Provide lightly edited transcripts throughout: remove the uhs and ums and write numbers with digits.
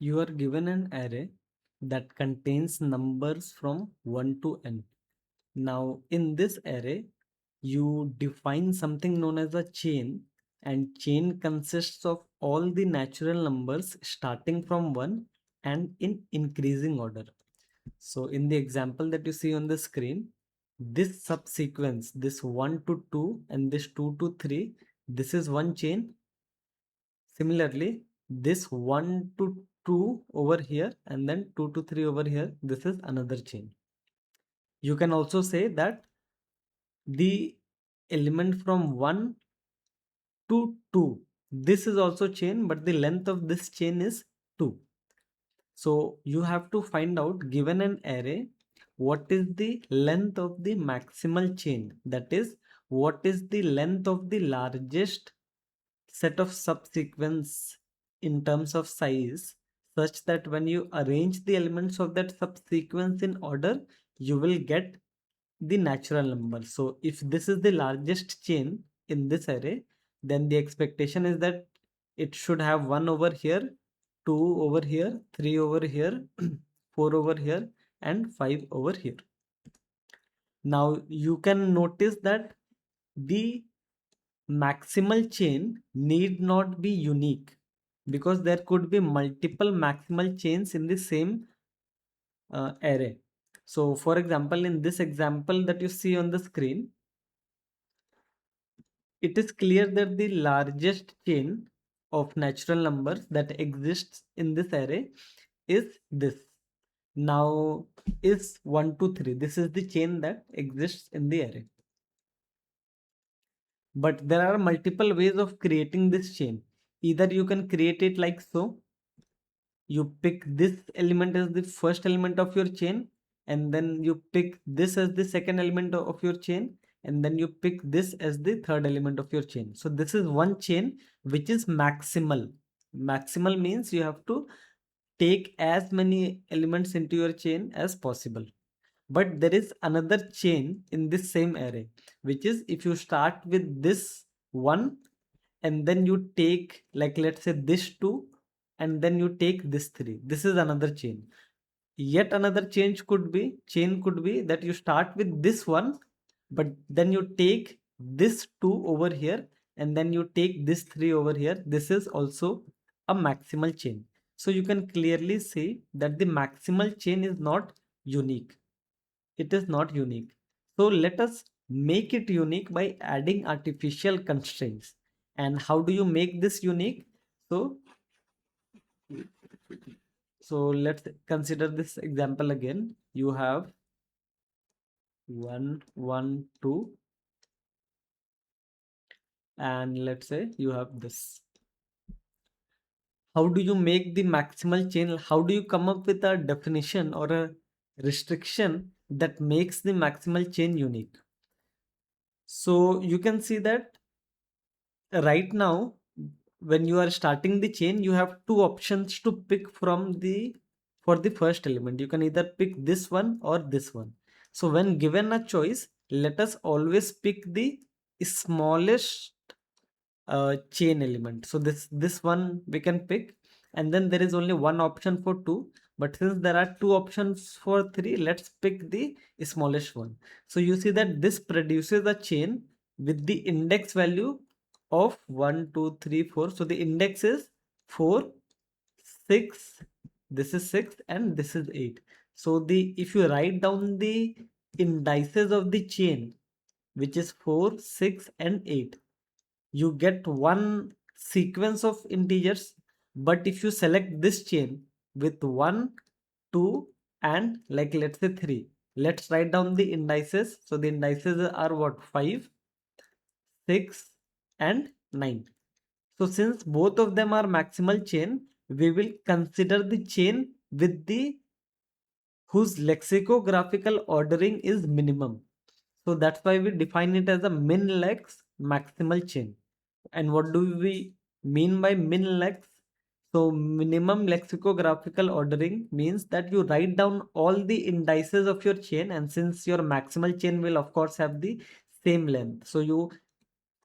You are given an array that contains numbers from 1 to n. Now, in this array, you define something known as a chain, and chain consists of all the natural numbers starting from 1 and in increasing order. So, in the example that you see on the screen, this subsequence, this 1 to 2 and this 2 to 3, this is one chain. Similarly, this 1 to 2 over here and then 2 to 3 over here, this is another chain. You can also say that the element from 1 to 2, this is also chain, but the length of this chain is 2. So you have to find out, given an array, what is the length of the maximal chain. That is, what is the length of the largest set of subsequence in terms of size, such that when you arrange the elements of that subsequence in order, you will get the natural number. So if this is the largest chain in this array, then the expectation is that it should have 1 over here, 2 over here, 3 over here, 4 over here, and 5 over here. Now you can notice that the maximal chain need not be unique, because there could be multiple maximal chains in the same array. So for example, in this example that you see on the screen, it is clear that the largest chain of natural numbers that exists in this array is this. Now is 1 to 3. This is the chain that exists in the array. But there are multiple ways of creating this chain. Either you can create it like so. You pick this element as the first element of your chain, and then you pick this as the second element of your chain, and then you pick this as the third element of your chain. So this is one chain which is maximal. Maximal means you have to take as many elements into your chain as possible. But there is another chain in this same array, which is if you start with this one and then you take, like, let's say this two, and then you take this three. This is another chain. Yet another chain could be that you start with this one, but then you take this two over here, and then you take this three over here. This is also a maximal chain. So you can clearly see that the maximal chain is not unique. It is not unique. So let us make it unique by adding artificial constraints. And how do you make this unique? So, so let's consider this example again. You have 1, 1, 2, and let's say you have this. How do you make the maximal chain? How do you come up with a definition or a restriction that makes the maximal chain unique? So you can see that right now, when you are starting the chain, you have two options to pick from the for the first element. You can either pick this one or this one. So when given a choice, let us always pick the smallest chain element. So this one we can pick, and then there is only one option for two, but since there are two options for three, let's pick the smallest one. So you see that this produces a chain with the index value of 1 2 3 4. So the index is 4, 6, this is 6, and this is 8. So the if you write down the indices of the chain, which is 4, 6, and 8, you get one sequence of integers. But if you select this chain with 1, 2, and, like, let's say 3, let's write down the indices. So the indices are what? 5, 6, and 9. So since both of them are maximal chain, we will consider the chain with the whose lexicographical ordering is minimum. So that's why we define it as a min-lex maximal chain. And what do we mean by min-lex? So minimum lexicographical ordering means that you write down all the indices of your chain, and since your maximal chain will of course have the same length, so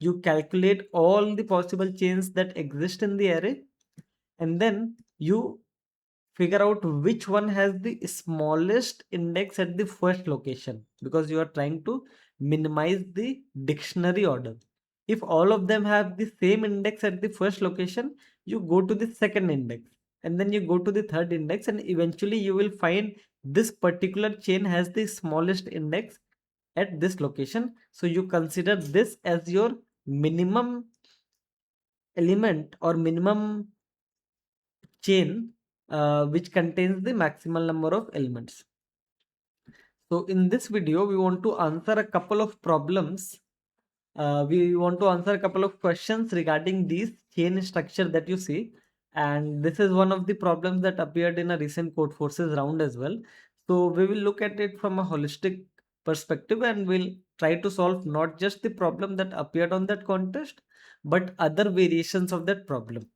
you calculate all the possible chains that exist in the array, and then you figure out which one has the smallest index at the first location, because you are trying to minimize the dictionary order. If all of them have the same index at the first location, you go to the second index, and then you go to the third index, and eventually you will find this particular chain has the smallest index at this location. So you consider this as your minimum element or minimum chain, which contains the maximal number of elements. So in this video, we want to answer a couple of problems. We want to answer a couple of questions regarding these chain structure that you see. And this is one of the problems that appeared in a recent Codeforces round as well. So we will look at it from a holistic perspective, and we'll try to solve not just the problem that appeared on that contest, but other variations of that problem.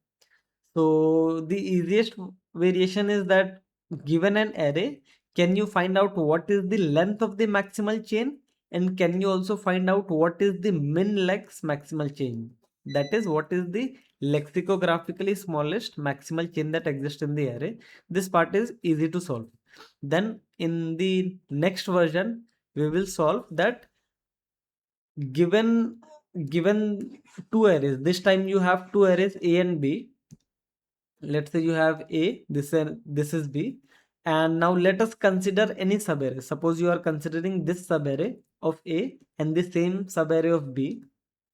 So the easiest variation is that, given an array, can you find out what is the length of the maximal chain? And can you also find out what is the min lex maximal chain? That is, what is the lexicographically smallest maximal chain that exists in the array? This part is easy to solve. Then in the next version, we will solve that given given two arrays. This time you have two arrays A and B. Let's say you have A, this is B, and now let us consider any subarray. Suppose you are considering this subarray of A and the same subarray of B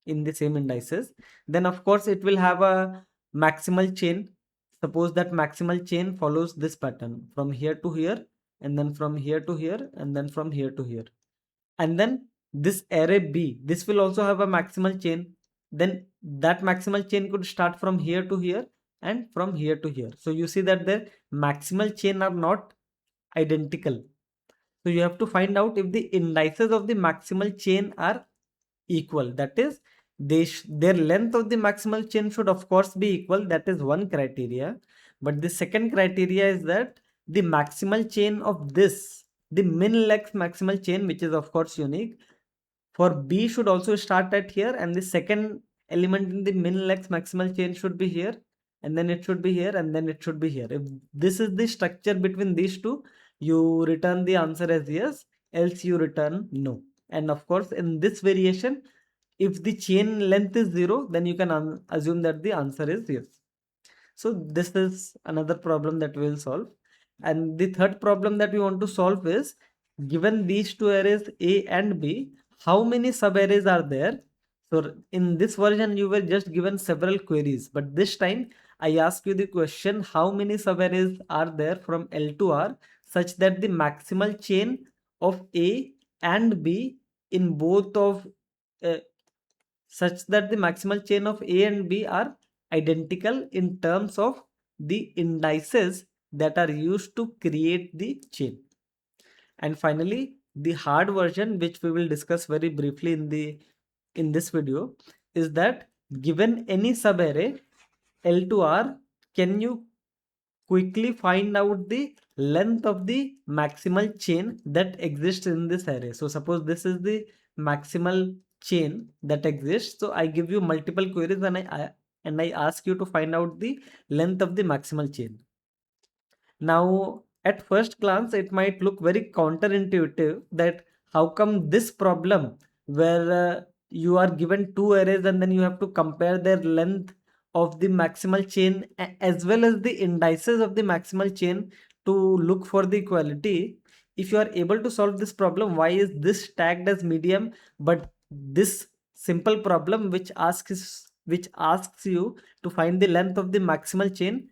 in the same indices. Then of course it will have a maximal chain. Suppose that maximal chain follows this pattern from here to here, and then from here to here, and then from here to here. And then this array B, this will also have a maximal chain. Then that maximal chain could start from here to here and from here to here. So you see that the maximal chain are not identical. So you have to find out if the indices of the maximal chain are equal. That is, their length of the maximal chain should of course be equal. That is one criteria. But the second criteria is that the maximal chain of this, the min lex maximal chain, which is of course unique, for B should also start at here, and the second element in the min lex maximal chain should be here, and then it should be here, and then it should be here. If this is the structure between these two, you return the answer as yes, else you return no. And of course, in this variation, if the chain length is 0, then you can assume that the answer is yes. So this is another problem that we will solve. And the third problem that we want to solve is, given these two arrays A and B, how many subarrays are there? So in this version, you were just given several queries, but this time I ask you the question, how many subarrays are there from L to R such that the maximal chain of A and B in both of uh, such that the maximal chain of A and B are identical in terms of the indices that are used to create the chain. And finally, the hard version, which we will discuss very briefly in this video, is that given any subarray L to R, can you quickly find out the length of the maximal chain that exists in this array? So suppose this is the maximal chain that exists. So I give you multiple queries, and I ask you to find out the length of the maximal chain. Now, at first glance, it might look very counterintuitive that how come this problem where you are given two arrays and then you have to compare their length of the maximal chain as well as the indices of the maximal chain to look for the equality. If you are able to solve this problem, why is this tagged as medium, but this simple problem which asks you to find the length of the maximal chain,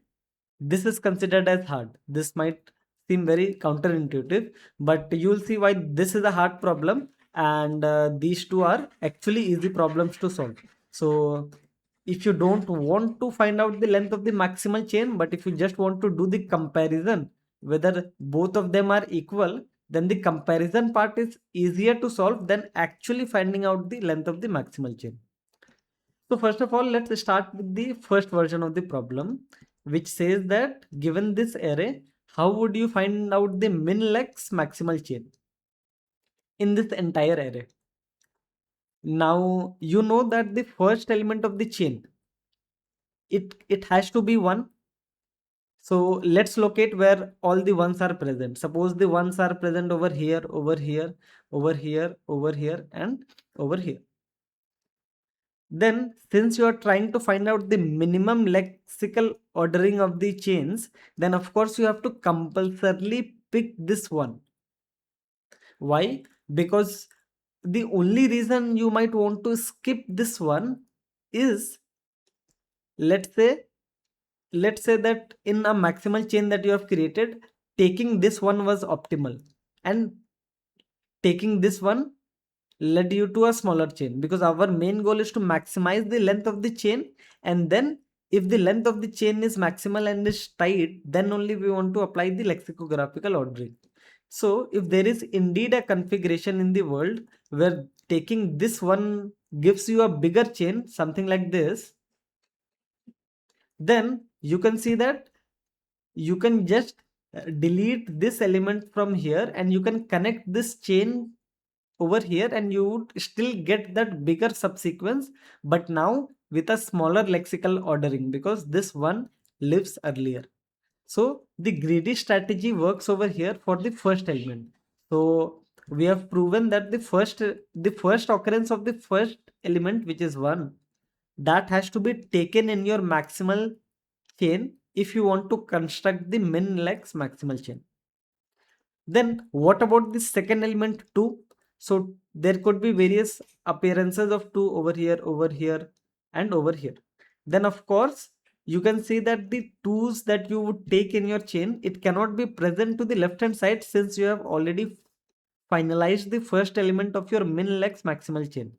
this is considered as hard? This might seem very counterintuitive, but you will see why this is a hard problem, and these two are actually easy problems to solve. So if you don't want to find out the length of the maximal chain, but if you just want to do the comparison whether both of them are equal, then the comparison part is easier to solve than actually finding out the length of the maximal chain. So first of all, let's start with the first version of the problem, which says that given this array, how would you find out the min lex maximal chain in this entire array? Now you know that the first element of the chain, it has to be 1. So let's locate where all the ones are present. Suppose the ones are present over here, over here, over here, over here, and over here. Then since you are trying to find out the minimum lexical ordering of the chains, then of course you have to compulsorily pick this one. Why? Because the only reason you might want to skip this one is, let's say that in a maximal chain that you have created, taking this one was optimal, and taking this one led you to a smaller chain, because our main goal is to maximize the length of the chain. And then if the length of the chain is maximal and is tight, then only we want to apply the lexicographical ordering. So if there is indeed a configuration in the world where taking this one gives you a bigger chain, something like this, then you can see that you can just delete this element from here, and you can connect this chain over here, and you would still get that bigger subsequence, but now with a smaller lexical ordering, because this one lives earlier. So the greedy strategy works over here for the first element. So we have proven that the first occurrence of the first element, which is 1, that has to be taken in your maximal chain if you want to construct the min lex maximal chain. Then what about the second element 2? So there could be various appearances of 2 over here, and over here. Then of course you can see that the 2's that you would take in your chain, it cannot be present to the left hand side, since you have already finalized the first element of your min lex maximal chain.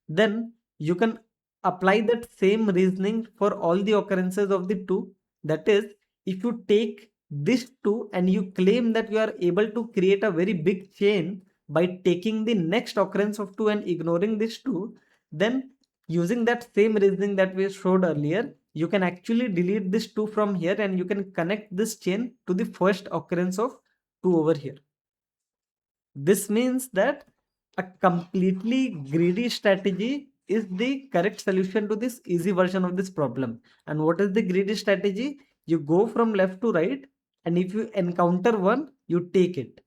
Then you can apply that same reasoning for all the occurrences of the 2. That is, if you take this 2 and you claim that you are able to create a very big chain by taking the next occurrence of 2 and ignoring this 2, then using that same reasoning that we showed earlier, you can actually delete this 2 from here, and you can connect this chain to the first occurrence of 2 over here. This means that a completely greedy strategy is the correct solution to this easy version of this problem. And what is the greedy strategy? You go from left to right, and if you encounter one, you take it.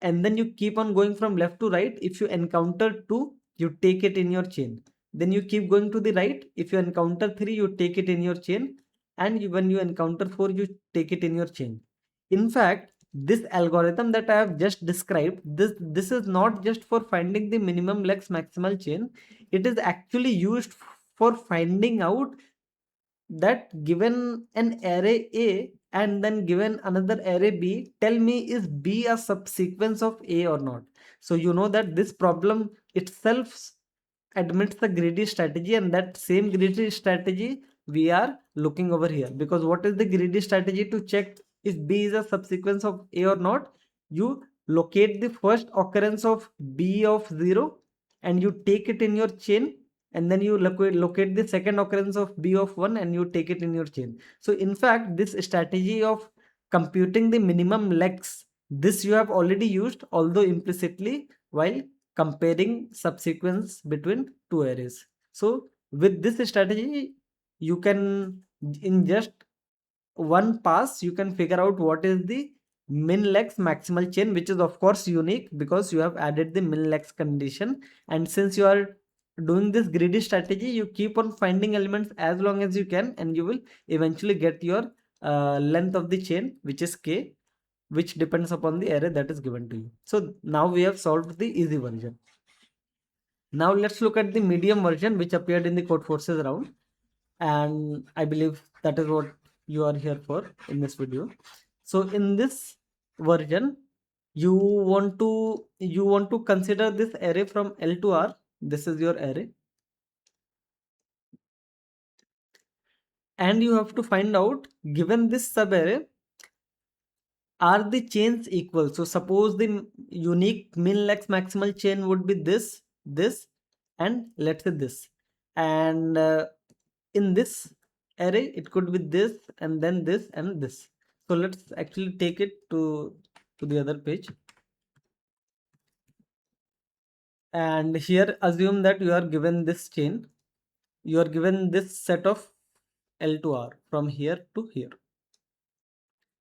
And then you keep on going from left to right. If you encounter 2, you take it in your chain. Then you keep going to the right. If you encounter 3, you take it in your chain. And when you encounter 4, you take it in your chain. In fact, this algorithm that I have just described, this is not just for finding the minimum lex maximal chain. It is actually used for finding out that given an array A and then given another array B, tell me, is B a subsequence of A or not? So you know that this problem itself admits the greedy strategy, and that same greedy strategy we are looking over here. Because what is the greedy strategy to check if B is a subsequence of A or not? You locate the first occurrence of B of 0 and you take it in your chain, and then you locate the second occurrence of B of 1 and you take it in your chain. So in fact, this strategy of computing the minimum lex, this you have already used, although implicitly, while comparing subsequence between two arrays. So with this strategy, you can, in just one pass, you can figure out what is the min lex maximal chain, which is of course unique because you have added the min lex condition. And since you are doing this greedy strategy, you keep on finding elements as long as you can, and you will eventually get your length of the chain, which is k, which depends upon the array that is given to you. So now we have solved the easy version. Now let's look at the medium version, which appeared in the Codeforces round, and I believe that is what you are here for in this video. So in this version, you want to consider this array from L to R. This is your array, and you have to find out, given this subarray, are the chains equal? So suppose the unique min lex maximal chain would be this, and let's say this. And in this array, it could be this, and then this, and this. So let's actually take it to the other page. And here assume that you are given this chain. You are given this set of L to R from here to here.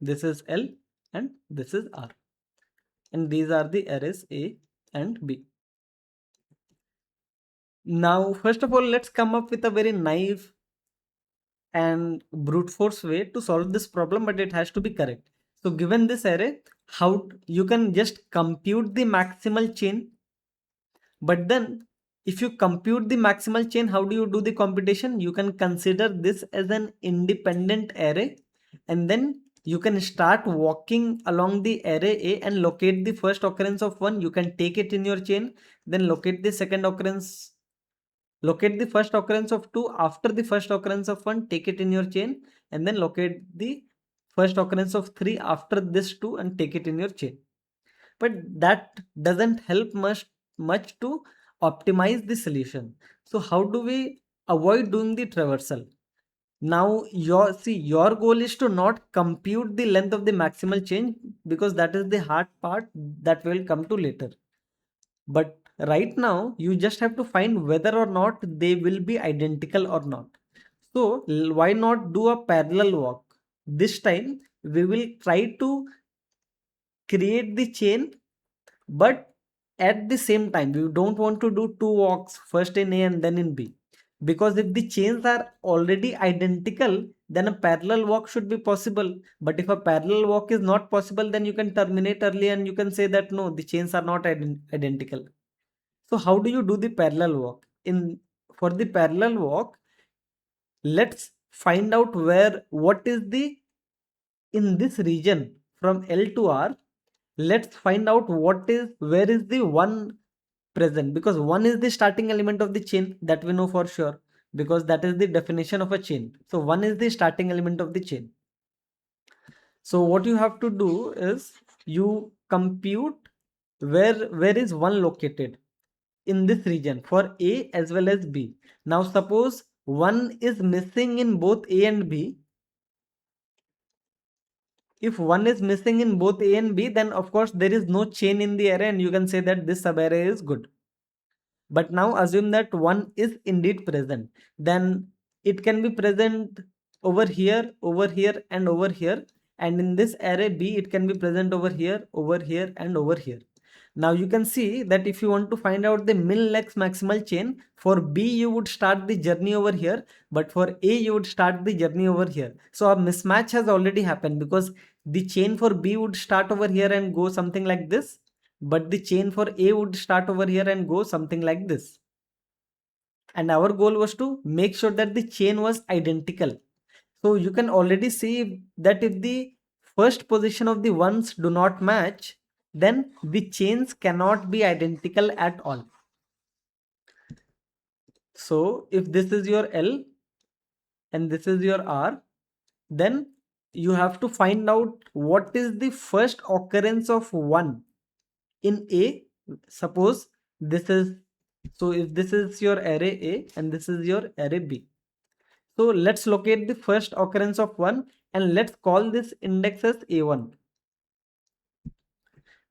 this is L, and this is R. And these are the arrays A and B. Now, first of all, let's come up with a very naive and brute force way to solve this problem, but it has to be correct. So given this array, how you can just compute the maximal chain, but then if you compute the maximal chain, how do you do the computation? You can consider this as an independent array, and then you can start walking along the array A and locate the first occurrence of 1. You can take it in your chain, then locate the second occurrence, locate the first occurrence of 2 after the first occurrence of 1, take it in your chain, and then locate the first occurrence of 3 after this 2 and take it in your chain. But that doesn't help much to optimize the solution. So how do we avoid doing the traversal? Now your goal is to not compute the length of the maximal change, because that is the hard part that will come to later. But right now you just have to find whether or not they will be identical or not. So why not do a parallel walk? This time we will try to create the chain, but at the same time we don't want to do two walks, first in A and then in B, because if the chains are already identical, then a parallel walk should be possible. But if a parallel walk is not possible, then you can terminate early and you can say that no, the chains are not identical. So how do you do the parallel walk? For the parallel walk, let's find out what is the, in this region from L to R, let's find out where is the 1 present, because 1 is the starting element of the chain, that we know for sure, because that is the definition of a chain. So 1 is the starting element of the chain. So what you have to do is you compute where is 1 located in this region for A as well as B. Now suppose 1 is missing in both A and B. If 1 is missing in both A and B, then of course there is no chain in the array and you can say that this subarray is good. But now assume that 1 is indeed present, then it can be present over here, and over here. And in this array B, it can be present over here, and over here. Now you can see that if you want to find out the min-lex maximal chain, for B you would start the journey over here, but for A you would start the journey over here. So a mismatch has already happened, because the chain for B would start over here and go something like this, but the chain for A would start over here and go something like this. And our goal was to make sure that the chain was identical. So you can already see that if the first position of the ones do not match, then the chains cannot be identical at all. So if this is your L and this is your R, then you have to find out what is the first occurrence of 1 in A. Suppose this is, so if this is your array A and this is your array B, so let's locate the first occurrence of 1 and let's call this index as A1.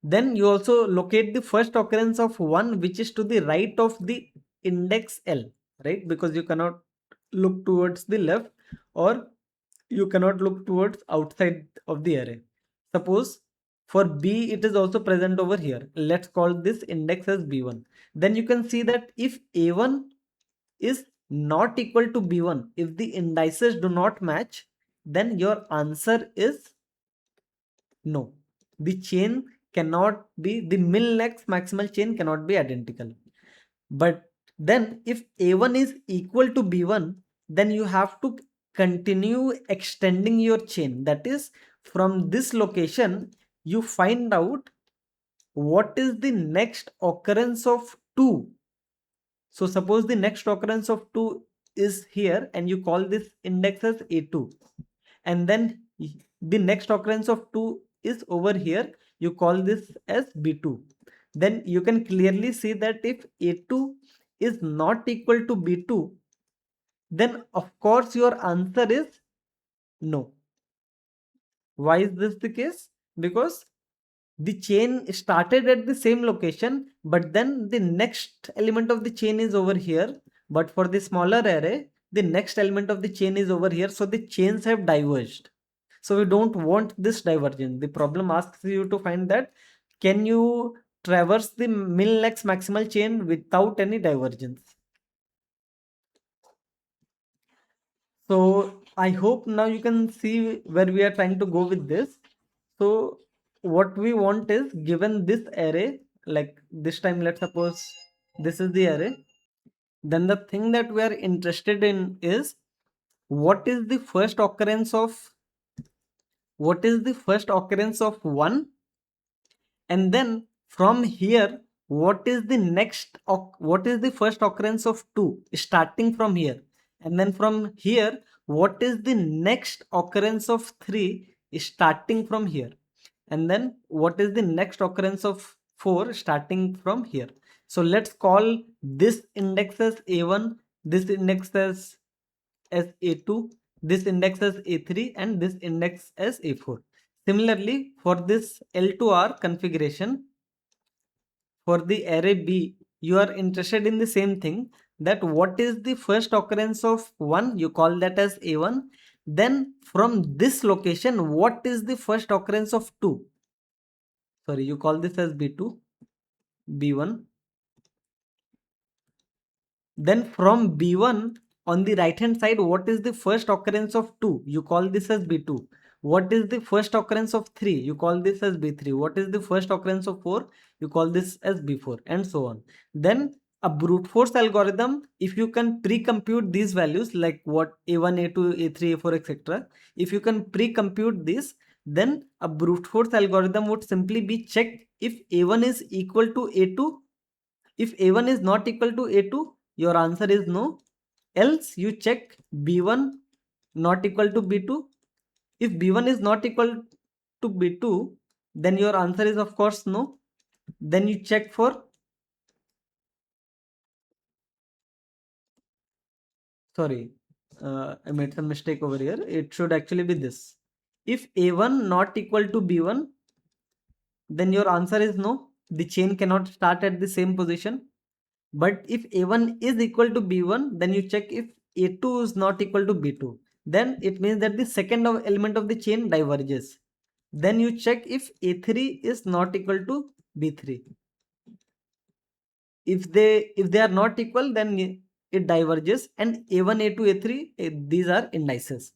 Then you also locate the first occurrence of 1 which is to the right of the index L, right? Because you cannot look towards the left, or you cannot look towards outside of the array. Suppose for B it is also present over here. Let's call this index as B1. Then you can see that if A1 is not equal to B1, if the indices do not match, then your answer is no. The chain cannot be, the min-lex maximal chain cannot be identical. But then if A1 is equal to B1, then you have to continue extending your chain. That is, from this location, you find out what is the next occurrence of 2. So suppose the next occurrence of 2 is here and you call this index as A2. And then the next occurrence of 2 is over here. You call this as B2. Then you can clearly see that if A2 is not equal to B2, then of course your answer is no. Why is this the case? Because the chain started at the same location, but then the next element of the chain is over here. But for the smaller array, the next element of the chain is over here. So the chains have diverged. So we don't want this divergence. The problem asks you to find that can you traverse the min-lex maximal chain without any divergence. So I hope now you can see where we are trying to go with this. So what we want is, given this array, like this time let's suppose this is the array, then the thing that we are interested in is what is the first occurrence of 1, and then from here what is the first occurrence of 2 starting from here, and then from here what is the next occurrence of 3 starting from here, and then what is the next occurrence of 4 starting from here. So let's call this index as a1, this index as a2, this index as a3, and this index as a4. Similarly, for this L2R configuration, for the array B, you are interested in the same thing, that what is the first occurrence of 1, you call that as A1. Then from this location, what is the first occurrence of 2? Sorry, you call this as B2, B1. Then from B1 on the right hand side, what is the first occurrence of 2? You call this as B2. What is the first occurrence of 3? You call this as B3. What is the first occurrence of 4? You call this as B4, and so on. Then a brute force algorithm, if you can pre-compute these values like what A1, A2, A3, A4, etc. If you can pre-compute this, then a brute force algorithm would simply be check if A1 is equal to A2. If A1 is not equal to A2, your answer is no. Else you check B1 not equal to B2. If B1 is not equal to B2, then your answer is of course no. Then you check for, sorry, I made some mistake over here. It should actually be this. If A1 not equal to B1, then your answer is no. The chain cannot start at the same position. But if A1 is equal to B1, then you check if A2 is not equal to B2. Then it means that the second element of the chain diverges. Then you check if A3 is not equal to B3. If they are not equal, then it diverges, and A1, A2, A3, these are indices.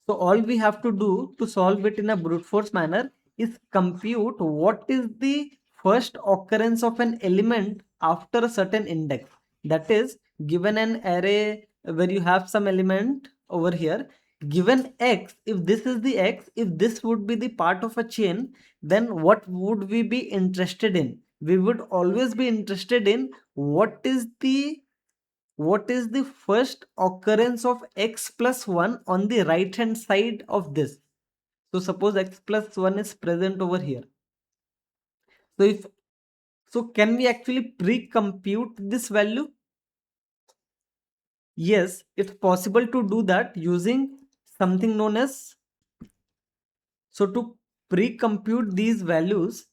So all we have to do to solve it in a brute force manner is compute what is the first occurrence of an element after a certain index. That is, given an array where you have some element over here, given x, if this is the x, if this would be the part of a chain, then what would we be interested in? We would always be interested in what is the first occurrence of x plus 1 on the right hand side of this. So suppose x plus 1 is present over here. So can we actually pre-compute this value? Yes, it's possible to do that using something known as, so to pre-compute these values,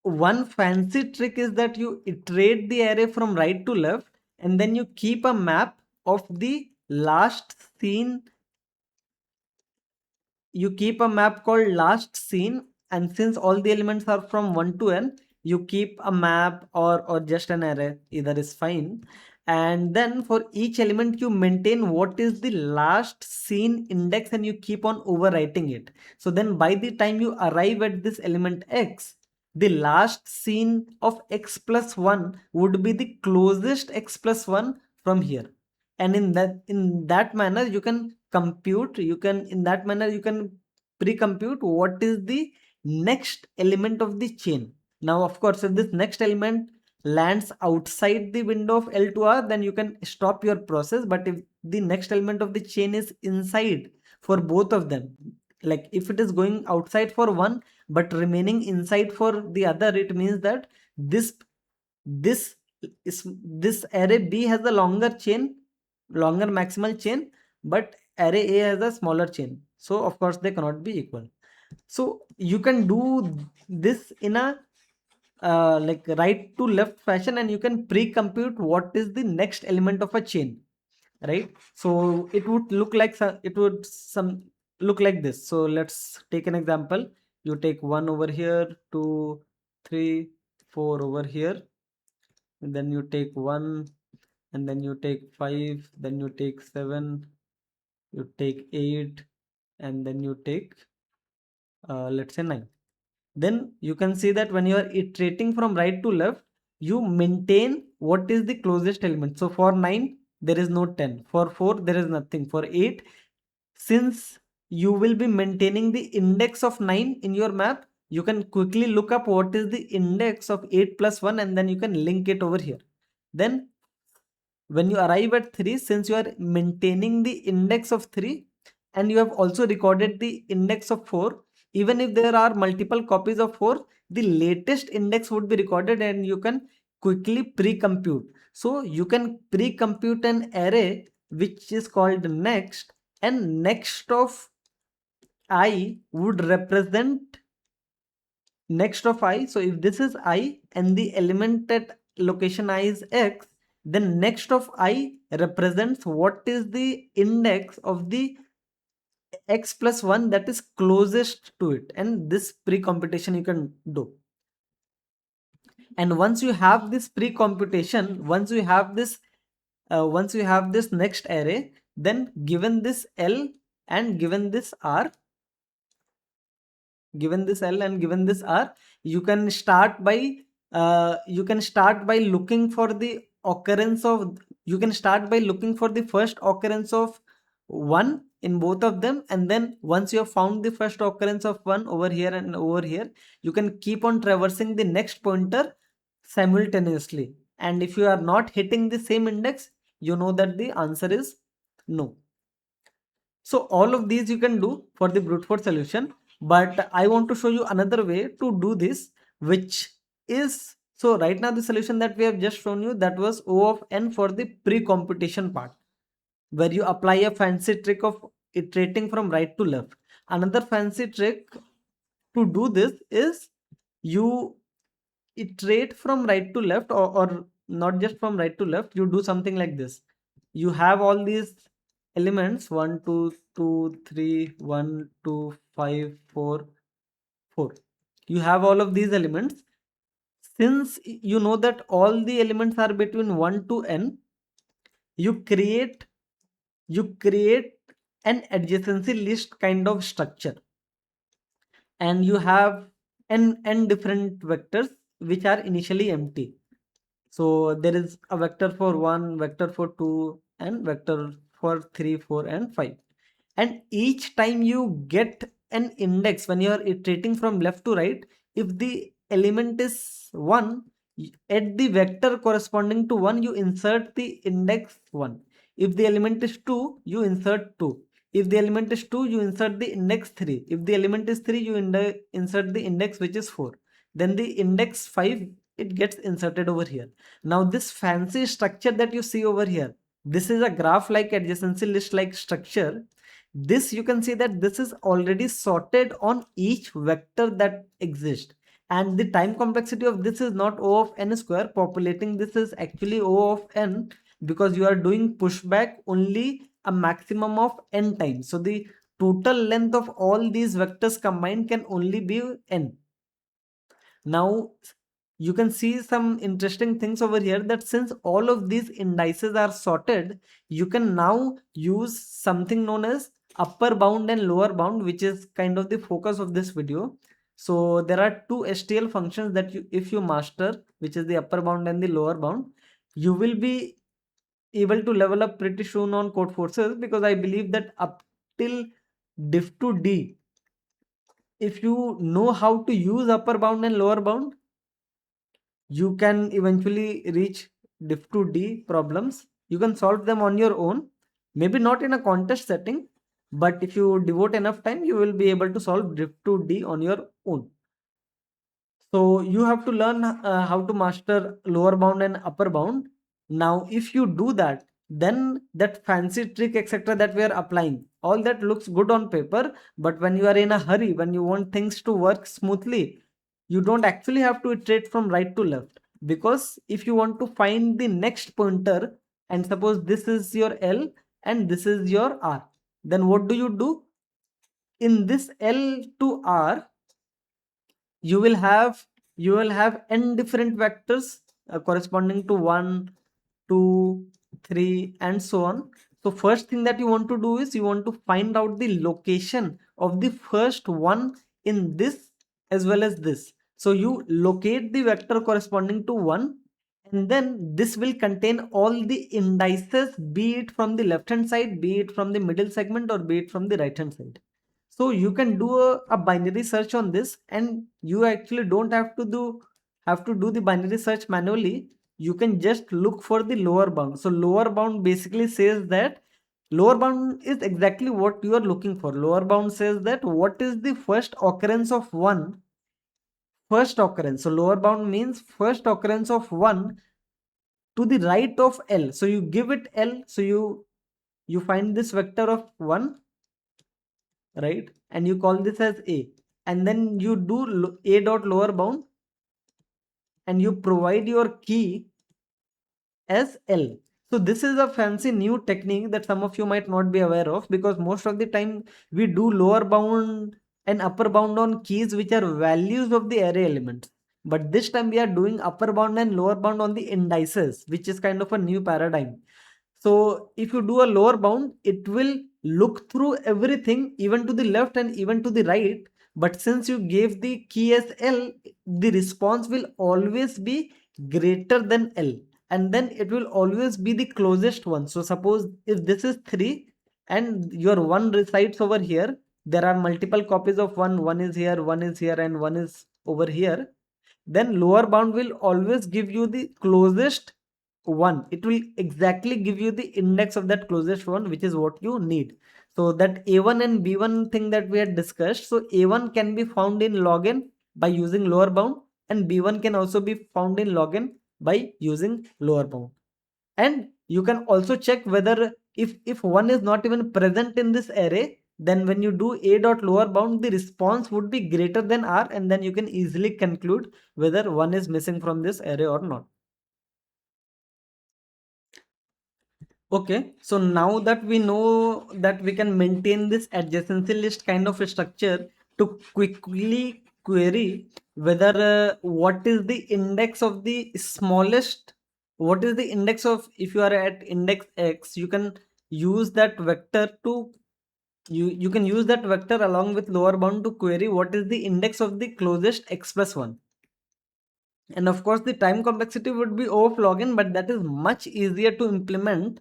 one fancy trick is that you iterate the array from right to left, and then you keep a map of the last seen, you keep a map called last seen, and since all the elements are from 1 to n, you keep a map or just an array, either is fine. And then for each element you maintain what is the last seen index, and you keep on overwriting it. So then by the time you arrive at this element x, the last seen of x plus 1 would be the closest x plus 1 from here. And in that manner you can compute, you can in that manner you can pre-compute what is the next element of the chain. Now of course, if this next element lands outside the window of L2R, then you can stop your process. But if the next element of the chain is inside for both of them, like if it is going outside for one but remaining inside for the other, it means that this this array B has a longer maximal chain, but array A has a smaller chain. So of course they cannot be equal. So you can do this in a like right to left fashion, and you can pre-compute what is the next element of a chain, right? So it would look like it would some look like this. So let's take an example. You take 1 over here, 2, 3, 4 over here, and then you take 1, and then you take 5, then you take 7, you take 8, and then you take let's say 9. Then you can see that when you are iterating from right to left, you maintain what is the closest element. So for 9 there is no 10, for 4 there is nothing, for 8, since you will be maintaining the index of 9 in your map, you can quickly look up what is the index of 8 plus 1, and then you can link it over here. Then when you arrive at 3, since you are maintaining the index of 3 and you have also recorded the index of 4, even if there are multiple copies of 4, the latest index would be recorded and you can quickly pre-compute. So you can pre-compute an array which is called next, and next of I would represent next of I. So if this is I and the element at location I is X, then next of I represents what is the index of the X plus 1 that is closest to it, and this pre-computation you can do. And once you have this pre-computation, once you have this next array, then given this L and given this R, given this L and given this R, you can start by looking for the occurrence of, you can start by looking for the first occurrence of 1 in both of them, and then once you have found the first occurrence of 1 over here and over here, you can keep on traversing the next pointer simultaneously. And if you are not hitting the same index, you know that the answer is no. So all of these you can do for the brute force solution, but I want to show you another way to do this, which is, so right now the solution that we have just shown you, that was O of n for the pre-computation part, where you apply a fancy trick of iterating from right to left. Another fancy trick to do this is you iterate from right to left, or not just from right to left, you do something like this. You have all these elements 1 2 2 3 1 2 5 4 4. You have all of these elements. Since you know that all the elements are between 1 to n, you create you create an adjacency list kind of structure, and you have n different vectors which are initially empty. So there is a vector for 1, vector for 2, and vector for 3, 4, and 5. And each time you get an index, when you are iterating from left to right, if the element is 1, at the vector corresponding to 1, you insert the index 1. If the element is 2, you insert 2. If the element is 2, you insert the index 3. If the element is 3, you insert the index which is 4. Then the index 5, it gets inserted over here. Now this fancy structure that you see over here, this is a graph like adjacency list like structure. This you can see that this is already sorted on each vector that exists, and the time complexity of this is not O of n square. Populating this is actually O of n, because you are doing pushback only a maximum of n times. So the total length of all these vectors combined can only be n. Now you can see some interesting things over here, that since all of these indices are sorted, you can now use something known as upper bound and lower bound, which is kind of the focus of this video. So there are two STL functions that if you master, which is the upper bound and the lower bound, you will be able to level up pretty soon on Codeforces, because I believe that up till diff to D, if you know how to use upper bound and lower bound, you can eventually reach diff to D problems. You can solve them on your own, maybe not in a contest setting, but if you devote enough time, you will be able to solve diff to D on your own. So you have to learn how to master lower bound and upper bound. Now, if you do that, then that fancy trick, etc., that we are applying, all that looks good on paper. But when you are in a hurry, when you want things to work smoothly, you don't actually have to iterate from right to left. Because if you want to find the next pointer, and suppose this is your L and this is your R, then what do? in this L to R, you will have n different vectors corresponding to 1, 2, 3, and so on. So first thing that you want to do is you want to find out the location of the first one in this as well as this. So you locate the vector corresponding to 1, and then this will contain all the indices, be it from the left hand side, be it from the middle segment, or be it from the right hand side. So you can do a binary search on this, and you actually don't have to do the binary search manually. You can just look for the lower bound. So lower bound basically says that, lower bound is exactly what you are looking for. Lower bound says that what is the first occurrence of 1, first occurrence. So lower bound means first occurrence of 1 to the right of L. So you give it L. So you find this vector of 1, right, and you call this as A, and then you do A dot lower bound, and you provide your key as L. So this is a fancy new technique that some of you might not be aware of, because most of the time we do lower bound and upper bound on keys which are values of the array elements. But this time we are doing upper bound and lower bound on the indices, which is kind of a new paradigm. So if you do a lower bound, it will look through everything, even to the left and even to the right. But since you gave the key as L, the response will always be greater than L. And then it will always be the closest one. So suppose if this is 3 and your 1 resides over here, there are multiple copies of 1. 1 is here, 1 is here, and 1 is over here. Then lower bound will always give you the closest one. It will exactly give you the index of that closest one, which is what you need. So that A1 and B1 thing that we had discussed, so A1 can be found in log n by using lower bound, and B1 can also be found in log n by using lower bound. And you can also check whether if one is not even present in this array, then when you do A dot lower bound, the response would be greater than R, and then you can easily conclude whether one is missing from this array or not. Okay, so now that we know that we can maintain this adjacency list kind of a structure to quickly query whether what is the index of the smallest, what is the index of, if you are at index X, you can use that vector to, you can use that vector along with lower bound to query what is the index of the closest X plus 1. And of course the time complexity would be O of log n, but that is much easier to implement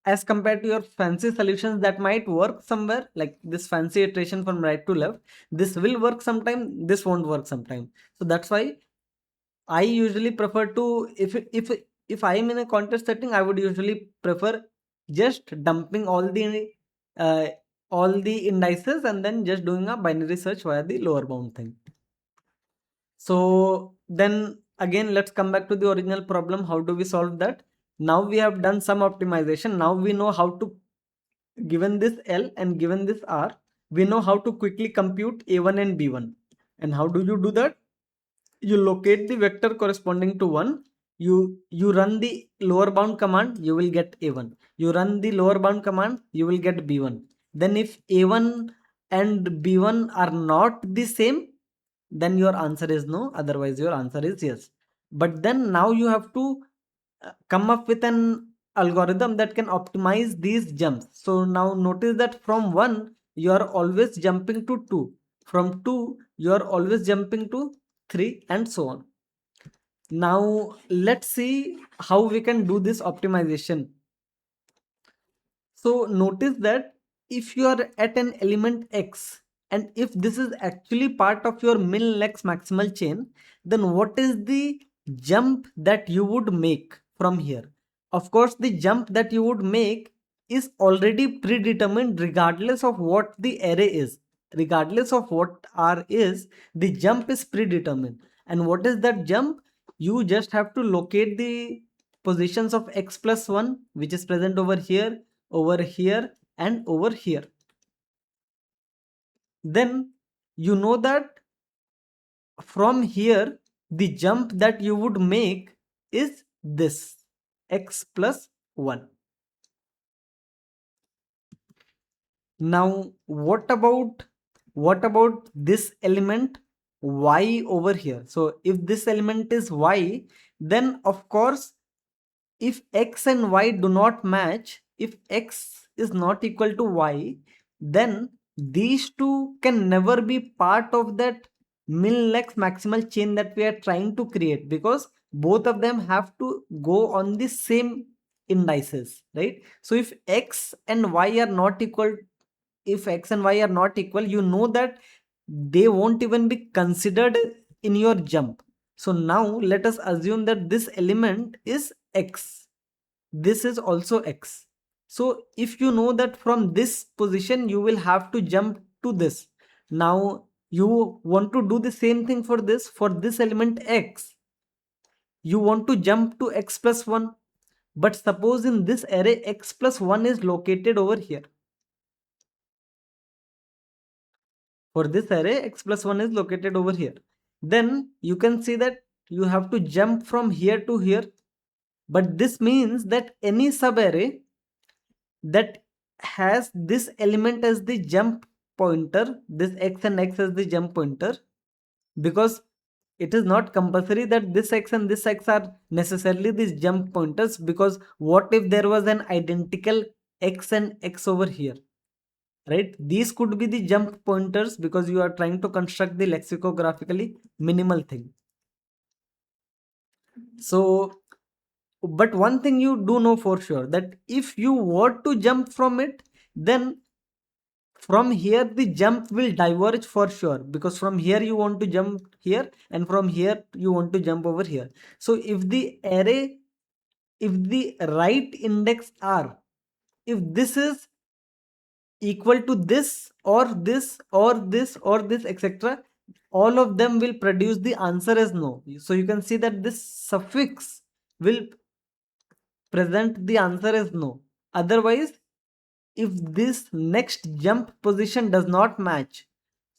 as compared to your fancy solutions that might work somewhere, like this fancy iteration from right to left. This will work sometime, this won't work sometime. So that's why I usually prefer to, if I am in a contest setting, I would usually prefer just dumping uh, all the indices and then just doing a binary search via the lower bound thing. So then again, let's come back to the original problem. How do we solve that? Now we have done some optimization. Now we know how to, given this L and given this R, we know how to quickly compute A1 and B1. And how do you do that? You locate the vector corresponding to 1. You run the lower bound command, you will get A1. You run the lower bound command, you will get B1. Then if A1 and B1 are not the same, then your answer is no, otherwise your answer is yes. But then now you have to come up with an algorithm that can optimize these jumps. So now notice that from 1 you are always jumping to 2, from 2 you are always jumping to 3, and so on. Now let's see how we can do this optimization. So notice that if you are at an element X, and if this is actually part of your min-lex maximal chain, then what is the jump that you would make from here? Of course, the jump that you would make is already predetermined regardless of what the array is. Regardless of what R is, the jump is predetermined. And what is that jump? You just have to locate the positions of X plus 1, which is present over here, over here, and over here. Then you know that from here the jump that you would make is this X plus 1. Now what about this element y over here? So if this element is y, then of course, if x and y do not match, if x is not equal to y, then these two can never be part of that min-lex maximal chain that we are trying to create, because both of them have to go on the same indices, right? So if x and y are not equal, you know that they won't even be considered in your jump. So now let us assume that this element is x, this is also x. So if you know that from this position you will have to jump to this, now you want to do the same thing for this element x, you want to jump to x plus 1. But suppose in this array x plus 1 is located over here. For this array x plus 1 is located over here, then you can see that you have to jump from here to here. But this means that any subarray that has this element as the jump pointer, this x and x as the jump pointer, because it is not compulsory that this x and this x are necessarily these jump pointers, because what if there was an identical x and x over here, right? These could be the jump pointers because you are trying to construct the lexicographically minimal thing. So but one thing you do know for sure, that if you were to jump from it, then from here the jump will diverge for sure, because from here you want to jump here and from here you want to jump over here. So if the array, if the right index r, if this is equal to this or this or this or this, etc., all of them will produce the answer as no. So you can see that this suffix will present the answer as no. Otherwise, if this next jump position does not match,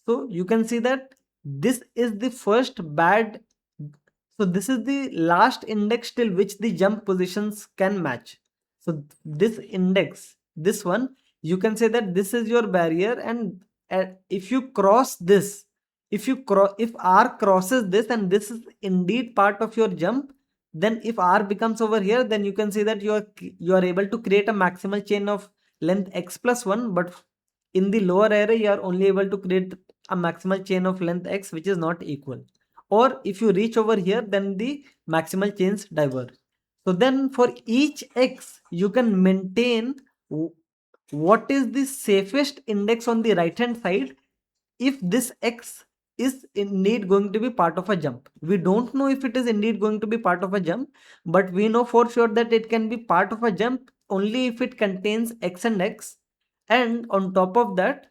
so you can see that this is the first bad, so this is the last index till which the jump positions can match. So this index, this one, you can say that this is your barrier, and if you cross this, if r crosses this and this is indeed part of your jump, then if r becomes over here, then you can see that you are able to create a maximal chain of length x plus 1. But in the lower array you are only able to create a maximal chain of length x which is not equal. Or if you reach over here, then the maximal chains diverge. So then for each x you can maintain what is the safest index on the right hand side if this x is indeed going to be part of a jump. We don't know if it is indeed going to be part of a jump, but we know for sure that it can be part of a jump only if it contains x and x. And on top of that,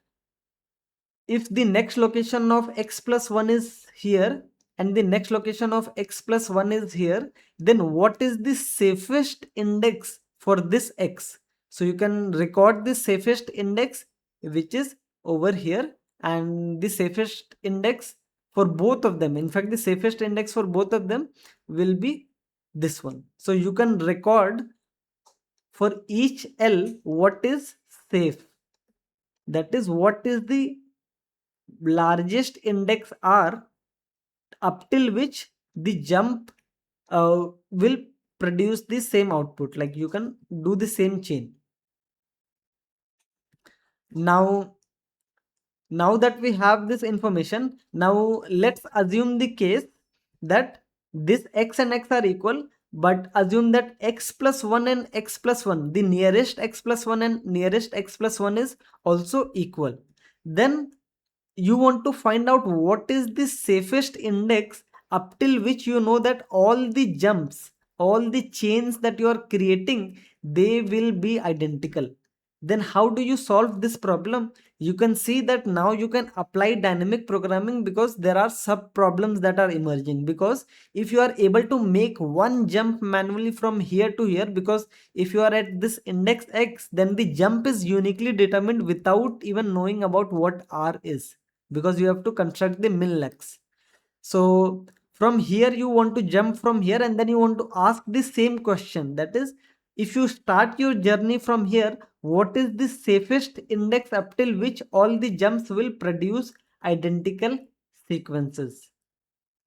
if the next location of x plus 1 is here and the next location of x plus 1 is here, then what is the safest index for this x? So you can record the safest index which is over here, and the safest index for both of them, in fact the safest index for both of them will be this one. So you can record for each L what is safe, that is what is the largest index r up till which the jump will produce the same output, like you can do the same chain. Now that we have this information, now let's assume the case that this x and x are equal, but assume that x plus 1 and x plus 1, the nearest x plus 1 and nearest x plus 1 is also equal. Then you want to find out what is the safest index up till which you know that all the jumps, all the chains that you are creating, they will be identical. Then how do you solve this problem? You can see that now you can apply dynamic programming, because there are sub problems that are emerging. Because if you are able to make one jump manually from here to here, because if you are at this index x, then the jump is uniquely determined without even knowing about what r is, because you have to construct the min-lex. So from here you want to jump from here, and then you want to ask the same question, that is, if you start your journey from here, what is the safest index up till which all the jumps will produce identical sequences.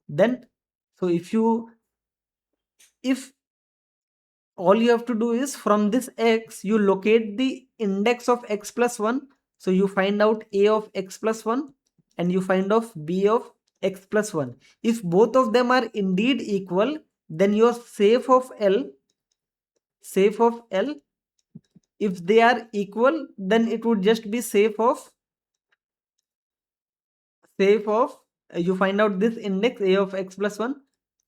Then, so if all you have to do is from this x you locate the index of x plus 1, so you find out a of x plus 1 and you find of b of x plus 1. If both of them are indeed equal, then your safe of L, if they are equal, then it would just be safe of you find out this index a of x plus 1,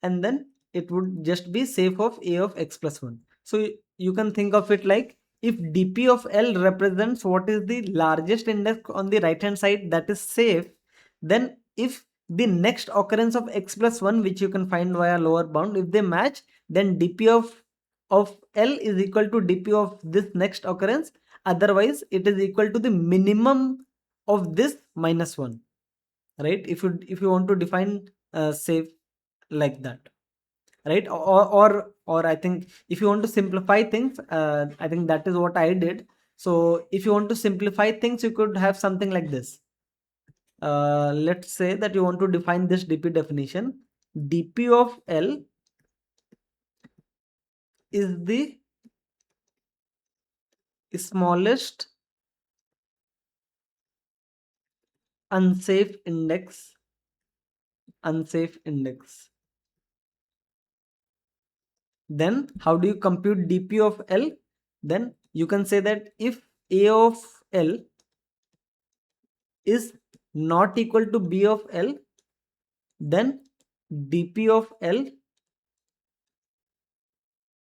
and then it would just be safe of a of x plus 1. So you can think of it like, if dp of L represents what is the largest index on the right hand side, that is safe, then if the next occurrence of x plus 1 which you can find via lower bound, if they match, then dp of L is equal to dp of this next occurrence, otherwise it is equal to the minimum of this minus 1, right? If you want to define safe like that, right? Or I think if you want to simplify things, I think that is what I did. So if you want to simplify things, you could have something like this. Let's say that you want to define this dp definition. Dp of L is the smallest unsafe index. Then how do you compute dp of L? Then you can say that if a of L is not equal to b of L, then dp of L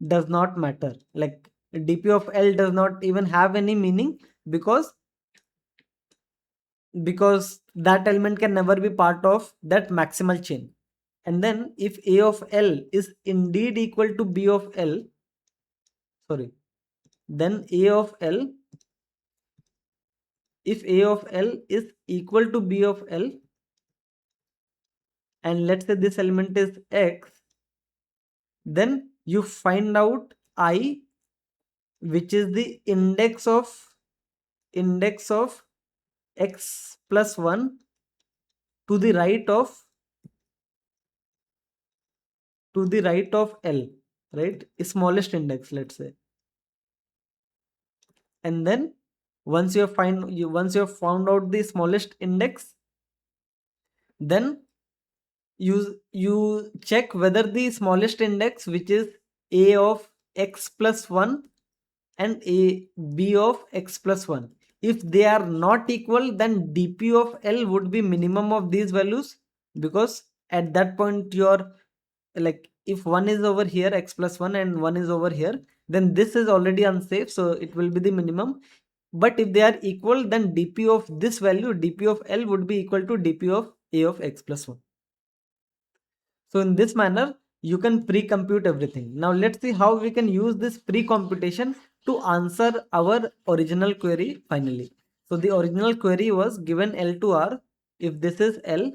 does not matter. Like dp of L does not even have any meaning, because that element can never be part of that maximal chain. And then if a of L is indeed equal to b of L, sorry, then a of L, if a of L is equal to b of L, and let's say this element is x, then you find out I, which is the index of x plus 1 to the right of L, right? Smallest index, let's say. And then once you have found out the smallest index, then you check whether the smallest index, which is a of x plus 1 and a b of x plus 1, if they are not equal, then dp of L would be minimum of these values, because at that point your, like, if one is over here x plus 1 and one is over here, then this is already unsafe, so it will be the minimum. But if they are equal, then dp of this value, dp of L, would be equal to dp of a of x plus 1. So in this manner, you can pre-compute everything. Now let's see how we can use this pre-computation to answer our original query finally. So the original query was given L to R. If this is L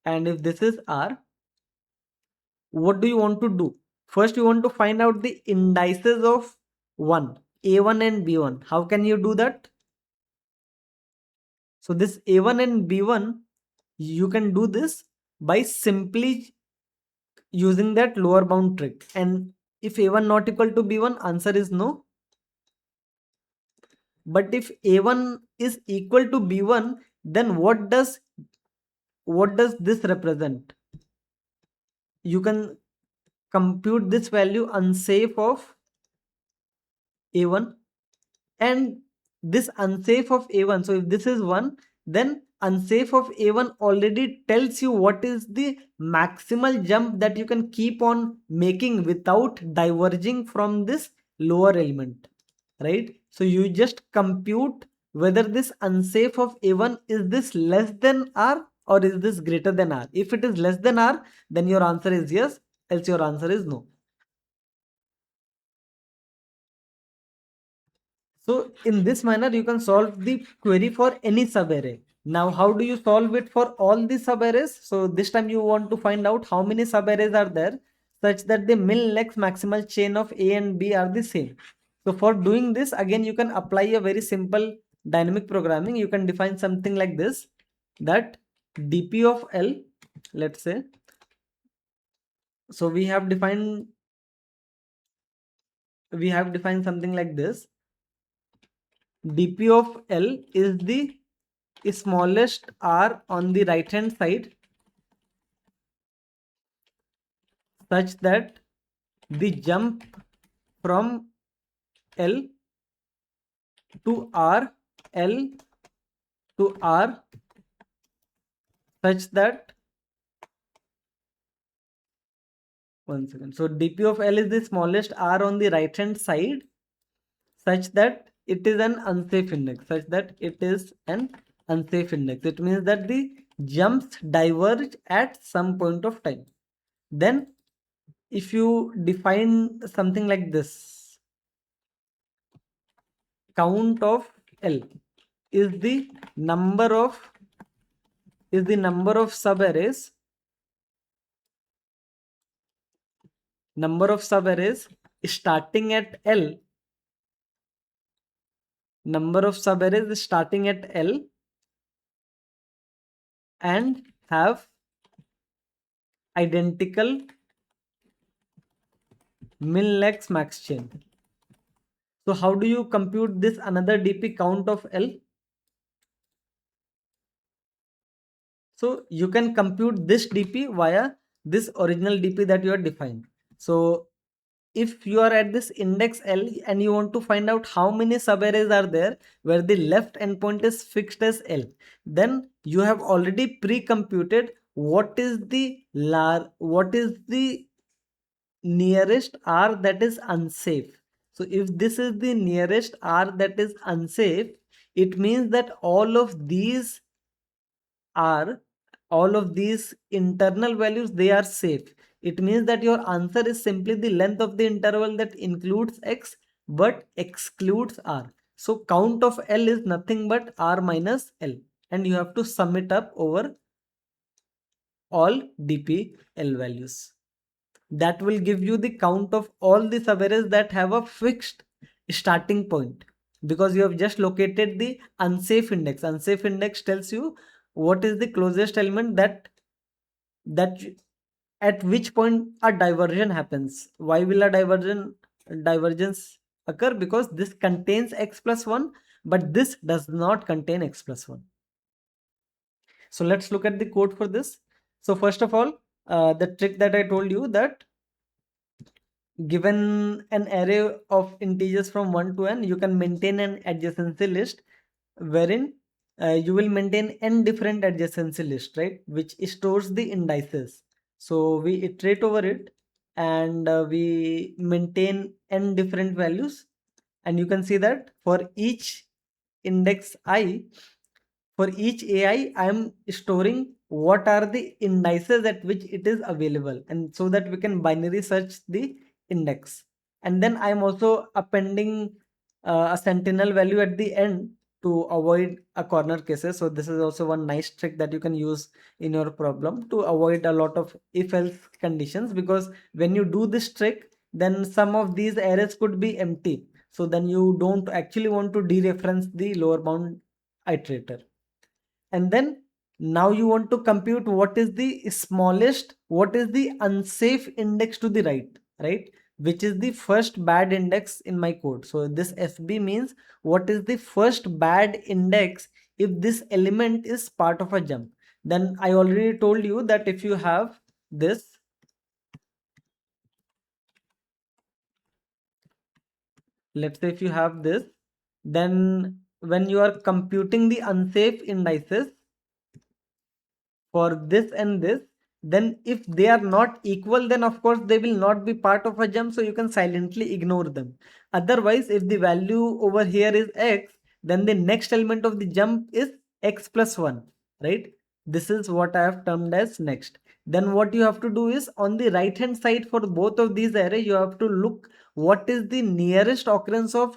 and if this is R, what do you want to do? First, you want to find out the indices of 1, A1 and B1. How can you do that? So this A1 and B1, you can do this by simply using that lower bound trick. And if a1 not equal to b1, answer is no. But if a1 is equal to b1, then what does this represent? You can compute this value unsafe of a1, and this unsafe of a1, so if this is 1, then unsafe of a1 already tells you what is the maximal jump that you can keep on making without diverging from this lower element, right? So you just compute whether this unsafe of a1 is this less than r or is this greater than r. If it is less than r, then your answer is yes, else your answer is no. So in this manner, you can solve the query for any subarray. Now, how do you solve it for all the subarrays? So this time you want to find out how many subarrays are there such that the min-lex maximal chain of A and B are the same. So for doing this, again, you can apply a very simple dynamic programming. You can define something like this, that dp of L, let's say. So we have defined something like this. dp of L is the smallest r on the right hand side, such that the jump from L to R, L to R, such that, one second. So dp of L is the smallest r on the right hand side, such that it is an unsafe index, such that it is an unsafe index. It means that the jumps diverge at some point of time. Then if you define something like this, count of L is the number of subarrays, starting at L, and have identical min-lex max chain. So how do you compute this another dp count of L? So you can compute this dp via this original dp that you are defined. So if you are at this index L and you want to find out how many subarrays are there where the left endpoint is fixed as L, then you have already pre-computed what is the nearest R that is unsafe. So if this is the nearest R that is unsafe, it means that all of these internal values, they are safe. It means that your answer is simply the length of the interval that includes X but excludes R. So count of L is nothing but R minus L, and you have to sum it up over all dp L values. That will give you the count of all the subarrays that have a fixed starting point, because you have just located the unsafe index. Unsafe index tells you what is the closest element that at which point a diversion happens. Why will a divergence occur? Because this contains X plus 1, but this does not contain X plus 1. So let's look at the code for this. So first of all, the trick that I told you, that given an array of integers from 1 to n, you can maintain an adjacency list wherein you will maintain n different adjacency list, right, which stores the indices. So we iterate over it, and we maintain n different values, and you can see that for each index I, for each AI, I am storing what are the indices at which it is available, and so that we can binary search the index. And then I am also appending a sentinel value at the end to avoid a corner cases. So this is also one nice trick that you can use in your problem to avoid a lot of if else conditions, because when you do this trick, then some of these arrays could be empty. So then you don't actually want to dereference the lower bound iterator. And then now you want to compute what is the smallest, what is the unsafe index to the right, which is the first bad index in my code. So this FB means what is the first bad index if this element is part of a jump. Then I already told you that if you have this, let's say if you have this, then when you are computing the unsafe indices for this and this, then if they are not equal, then of course they will not be part of a jump, so you can silently ignore them. Otherwise, if the value over here is X, then the next element of the jump is X plus 1, right? This is what I have termed as next. Then what you have to do is, on the right hand side for both of these array, you have to look what is the nearest occurrence of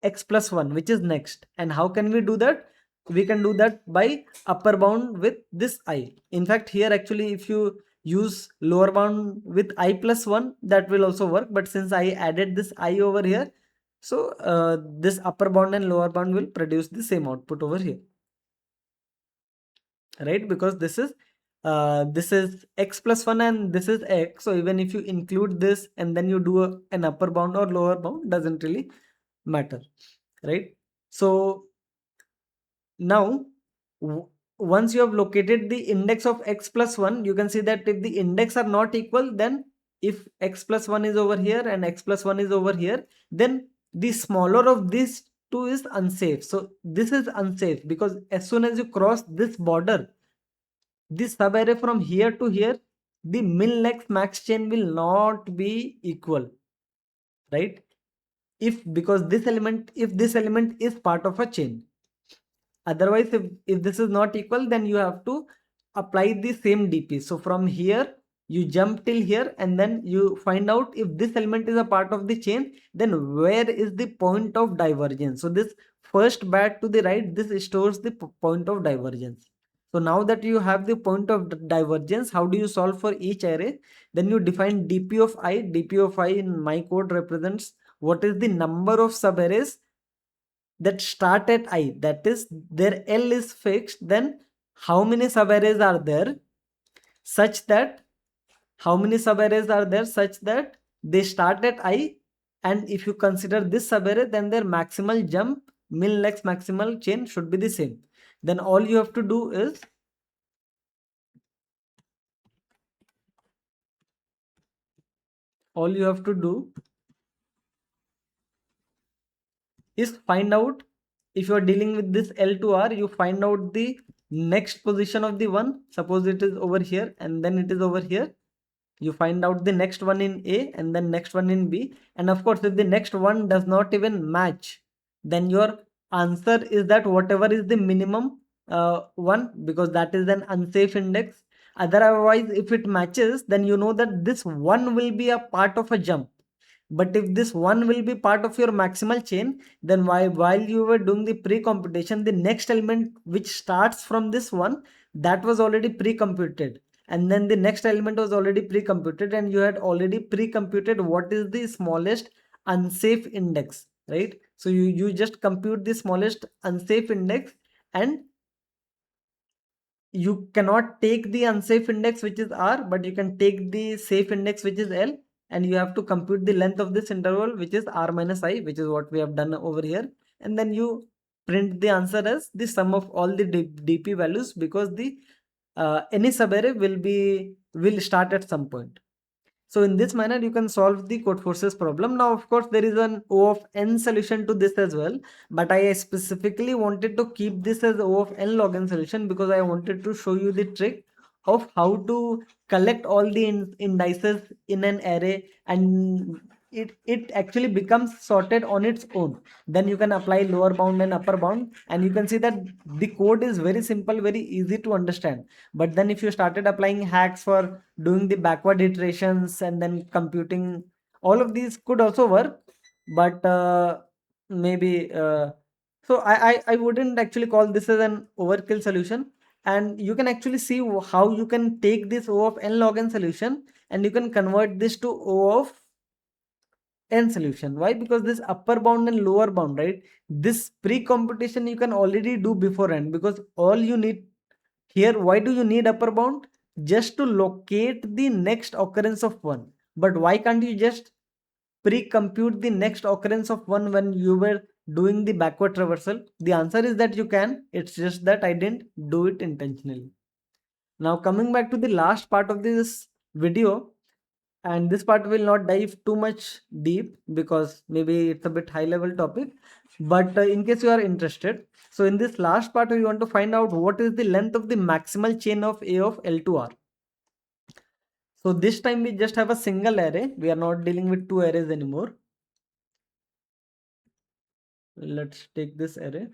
X plus 1, which is next. And how can we do that? We can do that by upper bound with this I. In fact, here actually if you use lower bound with I plus 1, that will also work, but since I added this I over here, So this upper bound and lower bound will produce the same output over here, right? Because this is x plus 1 and this is x, so even if you include this and then you do an upper bound or lower bound, doesn't really matter, right? So now w- once you have located the index of x plus 1, you can see that if the index are not equal, then if x plus 1 is over here and x plus 1 is over here, then the smaller of these two is unsafe. So this is unsafe because as soon as you cross this border, this subarray from here to here, the min length max chain will not be equal, right? If because this element is part of a chain. Otherwise, if this is not equal, then you have to apply the same dp. So from here you jump till here and then you find out if this element is a part of the chain, then where is the point of divergence. So this first bat to the right, this stores the point of divergence. So now that you have the point of divergence, how do you solve for each array? Then you define dp of I. Dp of I in my code represents what is the number of subarrays that start at I, that is their L is fixed, then how many subarrays are there such that they start at I, and if you consider this subarray, then their maximal jump, min lex maximal chain should be the same. Then all you have to do all you have to do is find out, if you are dealing with this L to R, you find out the next position of the one. Suppose it is over here and then it is over here. You find out the next one in A and then next one in B. And of course, if the next one does not even match, then your answer is that whatever is the minimum one, because that is an unsafe index. Otherwise, if it matches, then you know that this one will be a part of a jump. But if this one will be part of your maximal chain, then while you were doing the pre-computation, the next element which starts from this one, that was already pre-computed, and then the next element was already pre-computed, and you had already pre-computed what is the smallest unsafe index, right? So you just compute the smallest unsafe index, and you cannot take the unsafe index which is R, but you can take the safe index which is L, and you have to compute the length of this interval which is R minus I, which is what we have done over here, and then you print the answer as the sum of all the dp values, because the any subarray will start at some point. So in this manner, you can solve the Codeforces problem. Now, of course, there is an O of n solution to this as well, but I specifically wanted to keep this as O of n log n solution because I wanted to show you the trick of how to collect all the indices in an array, and it actually becomes sorted on its own. Then you can apply lower bound and upper bound, and you can see that the code is very simple, very easy to understand. But then if you started applying hacks for doing the backward iterations and then computing, all of these could also work, but maybe so I wouldn't actually call this as an overkill solution. And you can actually see how you can take this O of n log n solution and you can convert this to O of n solution. Why? Because this upper bound and lower bound, right, this pre-computation you can already do beforehand, because all you need here, why do you need upper bound? Just to locate the next occurrence of one. But why can't you just pre-compute the next occurrence of one when you were doing the backward traversal? The answer is that you can, it's just that I didn't do it intentionally. Now coming back to the last part of this video, and this part will not dive too much deep because maybe it's a bit high level topic, but in case you are interested, so in this last part we want to find out what is the length of the maximal chain of A of L to R. So this time we just have a single array, we are not dealing with two arrays anymore. Let's take this array.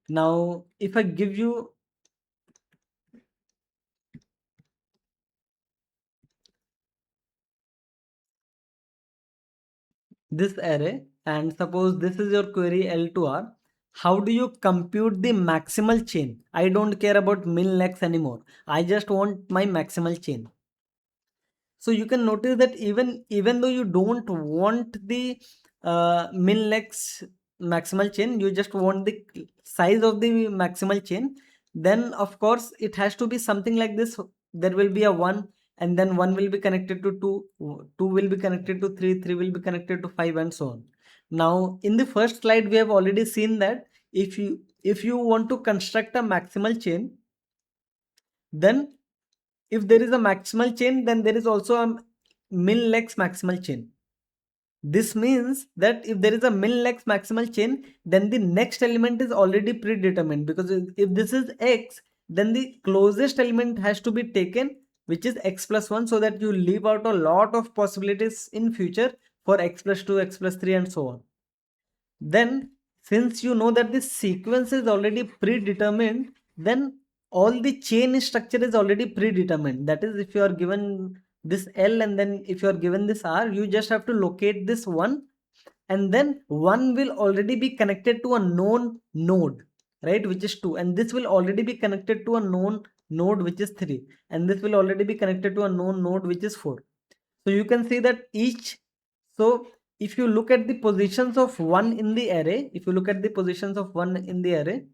Now if I give you this array and suppose this is your query L to R, how do you compute the maximal chain? I don't care about min lex anymore. I just want my maximal chain. So you can notice that even though you don't want the min lex maximal chain, you just want the size of the maximal chain, then of course it has to be something like this. There will be a 1, and then 1 will be connected to 2, 2 will be connected to 3, 3 will be connected to 5, and so on. Now in the first slide we have already seen that if you want to construct a maximal chain, then if there is a maximal chain, then there is also a min lex maximal chain. This means that if there is a min lex maximal chain, then the next element is already predetermined, because if this is x, then the closest element has to be taken, which is x plus 1, so that you leave out a lot of possibilities in future for x plus 2, x plus 3, and so on. Then since you know that this sequence is already predetermined, then all the chain structure is already predetermined. That is, if you are given this L and then if you are given this R, you just have to locate this one, and then one will already be connected to a known node, right, which is 2, and this will already be connected to a known node, which is 3, and this will already be connected to a known node, which is 4. So you can see that each, so if you look at the positions of 1 in the array, if you look at the positions of 1 in the array,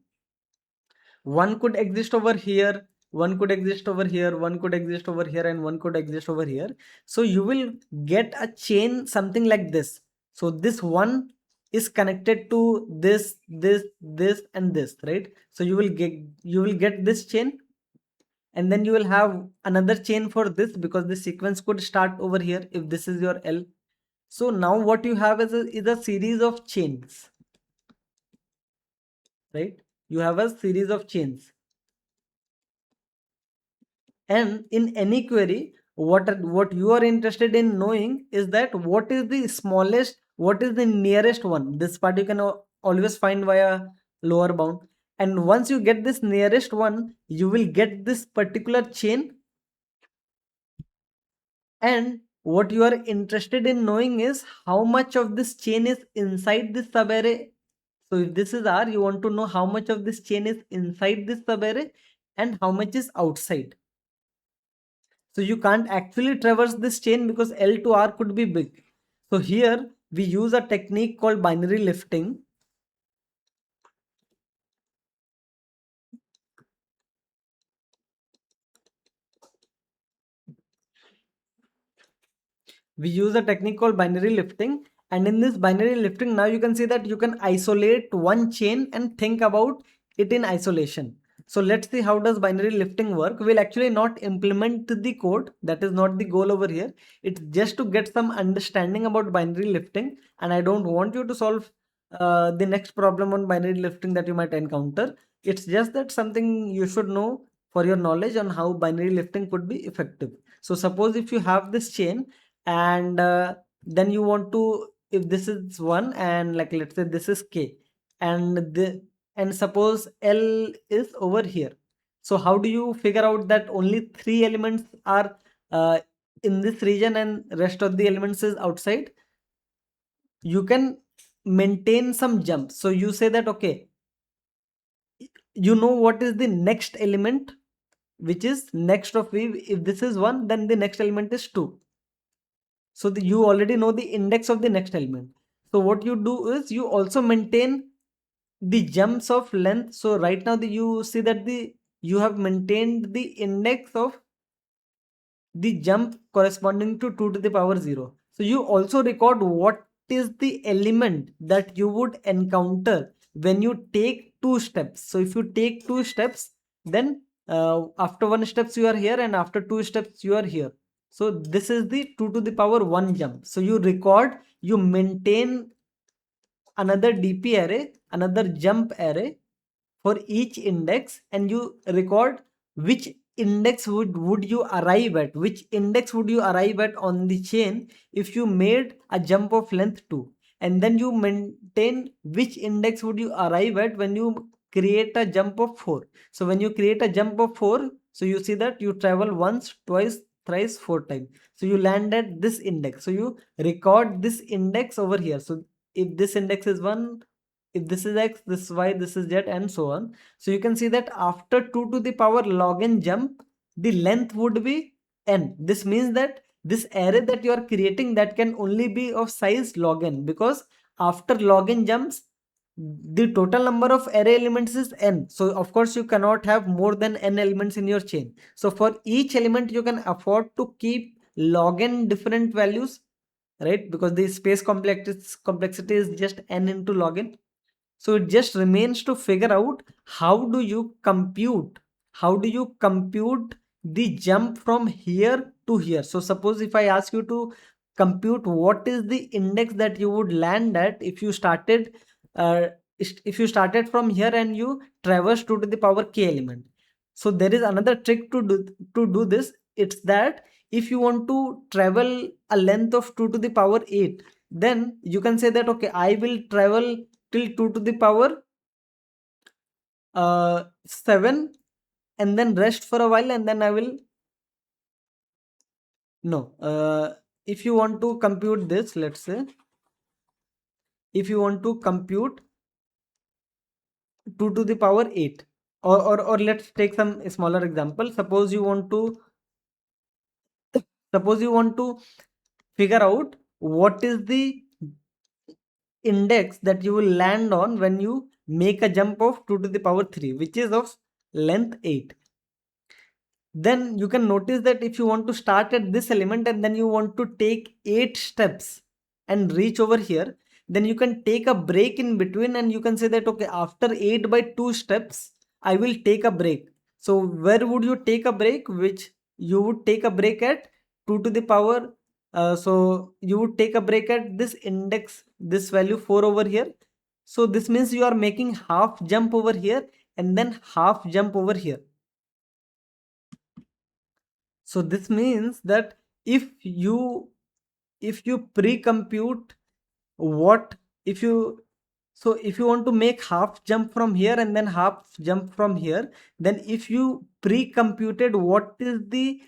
one could exist over here, one could exist over here, one could exist over here, and one could exist over here. So you will get a chain something like this. So this one is connected to this and this, right? So you will get this chain, and then you will have another chain for this, because the sequence could start over here if this is your L. So now what you have is a series of chains, right? You have a series of chains. And in any query, what you are interested in knowing is that what is the smallest, what is the nearest one. This part you can always find via lower bound. And once you get this nearest one, you will get this particular chain. And what you are interested in knowing is how much of this chain is inside this subarray. So if this is R, you want to know how much of this chain is inside this subarray and how much is outside. So you can't actually traverse this chain because L to R could be big. So here we use a technique called binary lifting. We use a technique called binary lifting. And in this binary lifting, now you can see that you can isolate one chain and think about it in isolation. So let's see how does binary lifting work. We'll actually not implement the code. That is not the goal over here. It's just to get some understanding about binary lifting. And I don't want you to solve the next problem on binary lifting that you might encounter. It's just that something you should know for your knowledge on how binary lifting could be effective. So suppose if you have this chain, and then you want to, if this is 1 and like let's say this is k, and and suppose L is over here. So how do you figure out that only 3 elements are in this region and rest of the elements is outside? You can maintain some jumps. So you say that, okay, you know what is the next element which is next of v. If this is 1, then the next element is 2. So you already know the index of the next element. So what you do is you also maintain the jumps of length. So right now you see that you have maintained the index of the jump corresponding to 2 to the power 0. So you also record what is the element that you would encounter when you take 2 steps. So if you take 2 steps, then after 1 steps you are here, and after 2 steps you are here. So this is the 2 to the power 1 jump. So you record, you maintain another DP array, another jump array for each index, and you record which index would you arrive at, which index would you arrive at on the chain if you made a jump of length 2, and then you maintain which index would you arrive at when you create a jump of 4. So when you create a jump of 4, so you see that you travel once, twice, thrice, 4 times. So you land at this index. So you record this index over here. So if this index is 1, if this is x, this is y, this is z, and so on. So you can see that after 2 to the power log n jump, the length would be n. This means that this array that you are creating, that can only be of size log n, because after log n jumps, the total number of array elements is n. So of course you cannot have more than n elements in your chain. So for each element you can afford to keep log n different values, right? Because the space complexity is just n into log n. So it just remains to figure out how do you compute the jump from here to here. So suppose if I ask you to compute what is the index that you would land at if you started uh, from here and you traverse 2 to the power k element. So there is another trick to do this. It's that if you want to travel a length of 2 to the power 8, then you can say that, okay, I will travel till 2 to the power 7, and then rest for a while, and then I will no if you want to compute this, let's say if you want to compute 2 to the power 8, or let's take some smaller example. Suppose you want to figure out what is the index that you will land on when you make a jump of 2 to the power 3, which is of length 8. Then you can notice that if you want to start at this element and then you want to take 8 steps and reach over here, then you can take a break in between, and you can say that, okay, after 8 by 2 steps I will take a break. So where would you take a break? Which you would take a break at 2 to the power so you would take a break at this index, this value 4 over here. So this means you are making half jump over here and then half jump over here. So this means that if you pre-compute what if you so if you want to make half jump from here and then half jump from here, then if you pre-computed what is the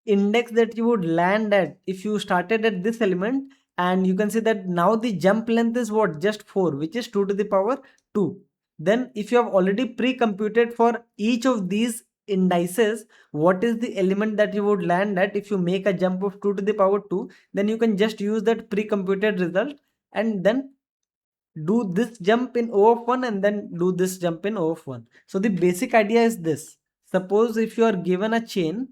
index that you would land at if you started at this element, and you can see that now the jump length is what, just 4, which is 2 to the power 2. Then if you have already pre-computed for each of these indices what is the element that you would land at if you make a jump of 2 to the power 2, then you can just use that pre-computed result and then do this jump in O of 1 and then do this jump in O of 1. So the basic idea is this. Suppose if you are given a chain,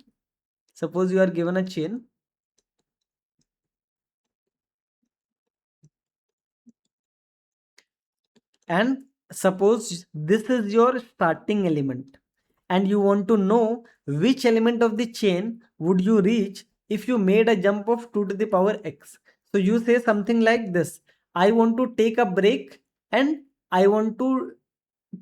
and suppose this is your starting element, and you want to know which element of the chain would you reach if you made a jump of 2 to the power x. So you say something like this: I want to take a break, and I want to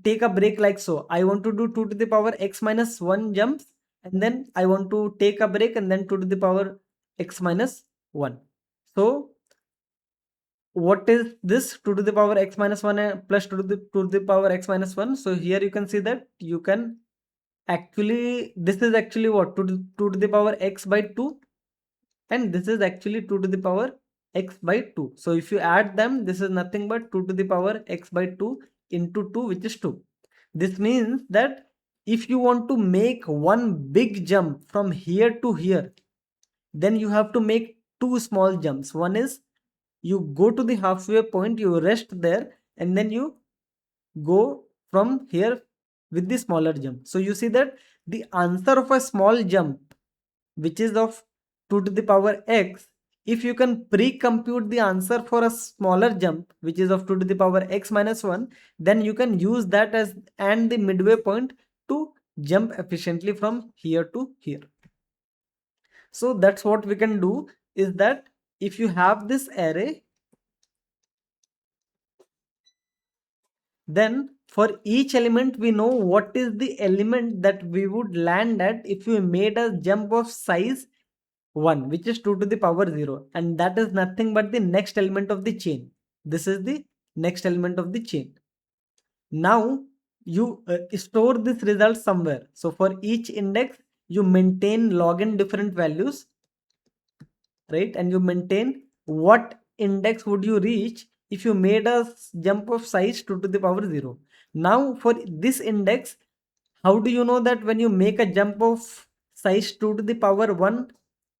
take a break like so. I want to do 2 to the power x minus 1 jumps, and then I want to take a break and then 2 to the power x minus 1. So what is this 2 to the power x minus 1 plus 2 to the power x minus 1? So here you can see that you can actually, this is actually what, 2 to the power x by 2, and this is actually 2 to the power x by 2. So if you add them, this is nothing but 2 to the power x by 2 into 2, which is 2. This means that if you want to make one big jump from here to here, then you have to make two small jumps. One is you go to the halfway point, you rest there, and then you go from here with the smaller jump. So you see that the answer of a small jump, which is of 2 to the power x, if you can pre-compute the answer for a smaller jump, which is of 2 to the power x minus 1, then you can use that as and the midway point to jump efficiently from here to here. So that's what we can do, is that if you have this array, then for each element we know what is the element that we would land at if we made a jump of size 1, which is 2 to the power 0, and that is nothing but the next element of the chain. This is the next element of the chain. Now you store this result somewhere. So for each index you maintain log n different values, right? And you maintain what index would you reach if you made a jump of size 2 to the power 0. Now for this index, how do you know that when you make a jump of size 2 to the power 1,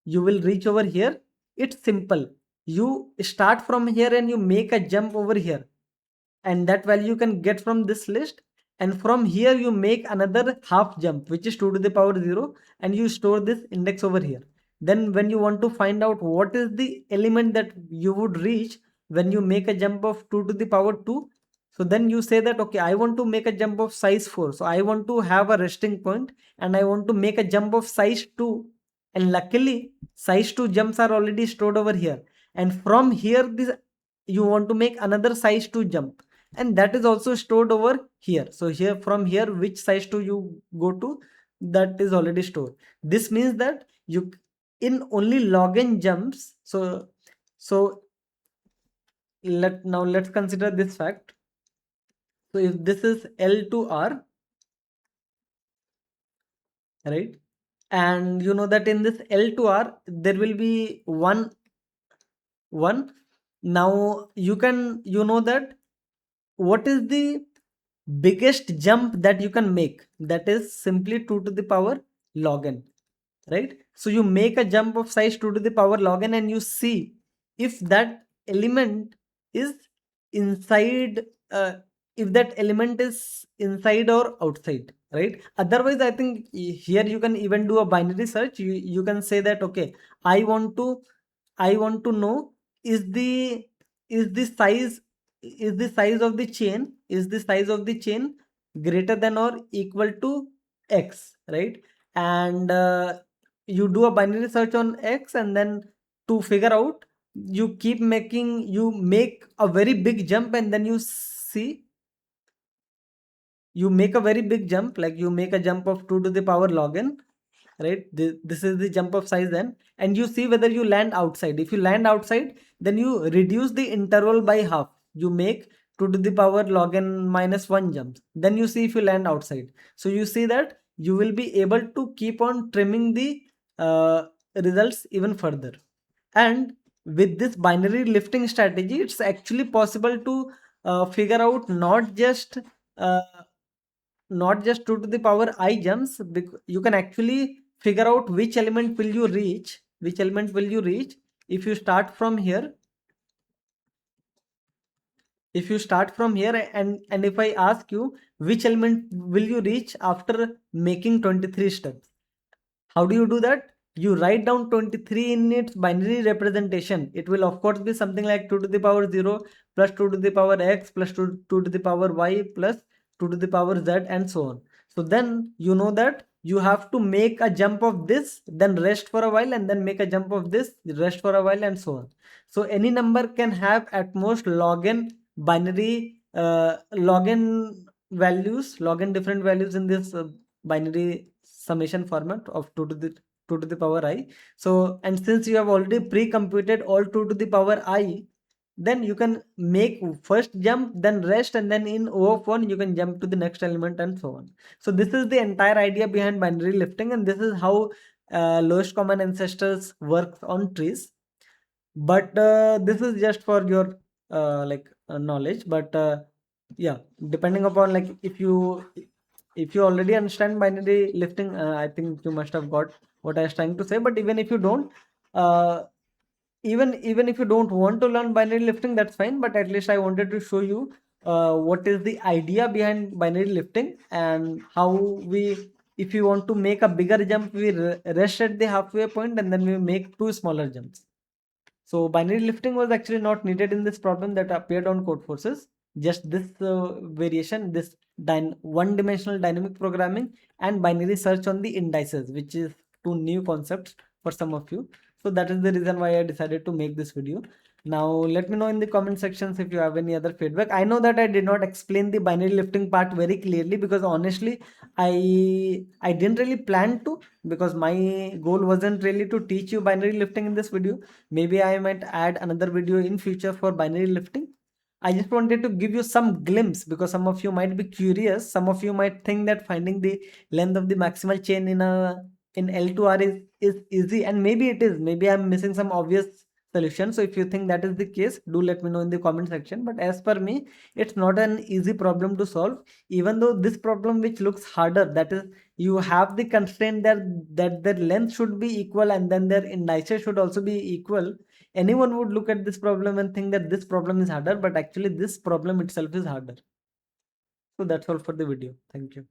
you will reach over here? It's simple. You start from here and you make a jump over here, and that value you can get from this list, and from here you make another half jump, which is 2 to the power 0, and you store this index over here. Then when you want to find out what is the element that you would reach when you make a jump of 2 to the power 2, so then you say that, okay, I want to make a jump of size 4, so I want to have a resting point and I want to make a jump of size 2, and luckily size 2 jumps are already stored over here, and from here this you want to make another size 2 jump, and that is also stored over here. So here, from here, which size 2 you go to, that is already stored. This means that you in only login jumps. So let's consider this fact. So if this is L to R, right, and you know that in this L to R there will be one. Now you know that what is the biggest jump that you can make, that is simply 2 to the power log n, right? So you make a jump of size 2 to the power log n, and you see if that element is inside, if that element is inside or outside, right? Otherwise I think here you can even do a binary search. You can say that, okay, i want to I want to know, is the is the size is the size of the chain greater than or equal to x, right? And you do a binary search on x, and then to figure out, you make a very big jump, and then you see, you make a very big jump, like you make a jump of 2 to the power log n, right? This is the jump of size n, and you see whether you land outside. If you land outside, then you reduce the interval by half. You make 2 to the power log n minus 1 jumps, then you see if you land outside. So you see that you will be able to keep on trimming the uh, results even further. And with this binary lifting strategy, it's actually possible to figure out uh, not just 2 to the power I jumps. You can actually figure out which element will you reach, if you start from here. And if I ask you, which element will you reach after making 23 steps, how do you do that? You write down 23 in its binary representation. It will of course be something like 2 to the power 0 plus 2 to the power x plus 2 to the power y plus 2 to the power z, and so on. So then you know that you have to make a jump of this, then rest for a while, and then make a jump of this, rest for a while, and so on. So any number can have at most log n binary log n different values in this binary summation format of 2 to the power I. So, and since you have already pre-computed all 2 to the power I, then you can make first jump, then rest, and then in O of 1 you can jump to the next element, and so on. So this is the entire idea behind binary lifting, and this is how lowest common ancestors works on trees. But this is just for your knowledge. But yeah, depending upon, like, if you already understand binary lifting, I think you must have got what I was trying to say. But even if you don't, uh, even if you don't want to learn binary lifting, that's fine. But at least I wanted to show you what is the idea behind binary lifting, and how we, if you want to make a bigger jump, we rest at the halfway point, and then we make two smaller jumps. So binary lifting was actually not needed in this problem that appeared on Codeforces. Just this variation, this one-dimensional dynamic programming and binary search on the indices, which is two new concepts for some of you. So that is the reason why I decided to make this video. Now let me know in the comment sections if you have any other feedback. I know that I did not explain the binary lifting part very clearly, because honestly I didn't really plan to, because my goal wasn't really to teach you binary lifting in this video. Maybe I might add another video in future for binary lifting. I just wanted to give you some glimpse, because some of you might be curious. Some of you might think that finding the length of the maximal chain in L2R is easy, and maybe it is. Maybe I'm missing some obvious solution. So if you think that is the case, do let me know in the comment section. But as per me, it's not an easy problem to solve. Even though this problem which looks harder, that is, you have the constraint that their length should be equal and then their indices should also be equal. Anyone would look at this problem and think that this problem is harder, but actually this problem itself is harder. So that's all for the video. Thank you.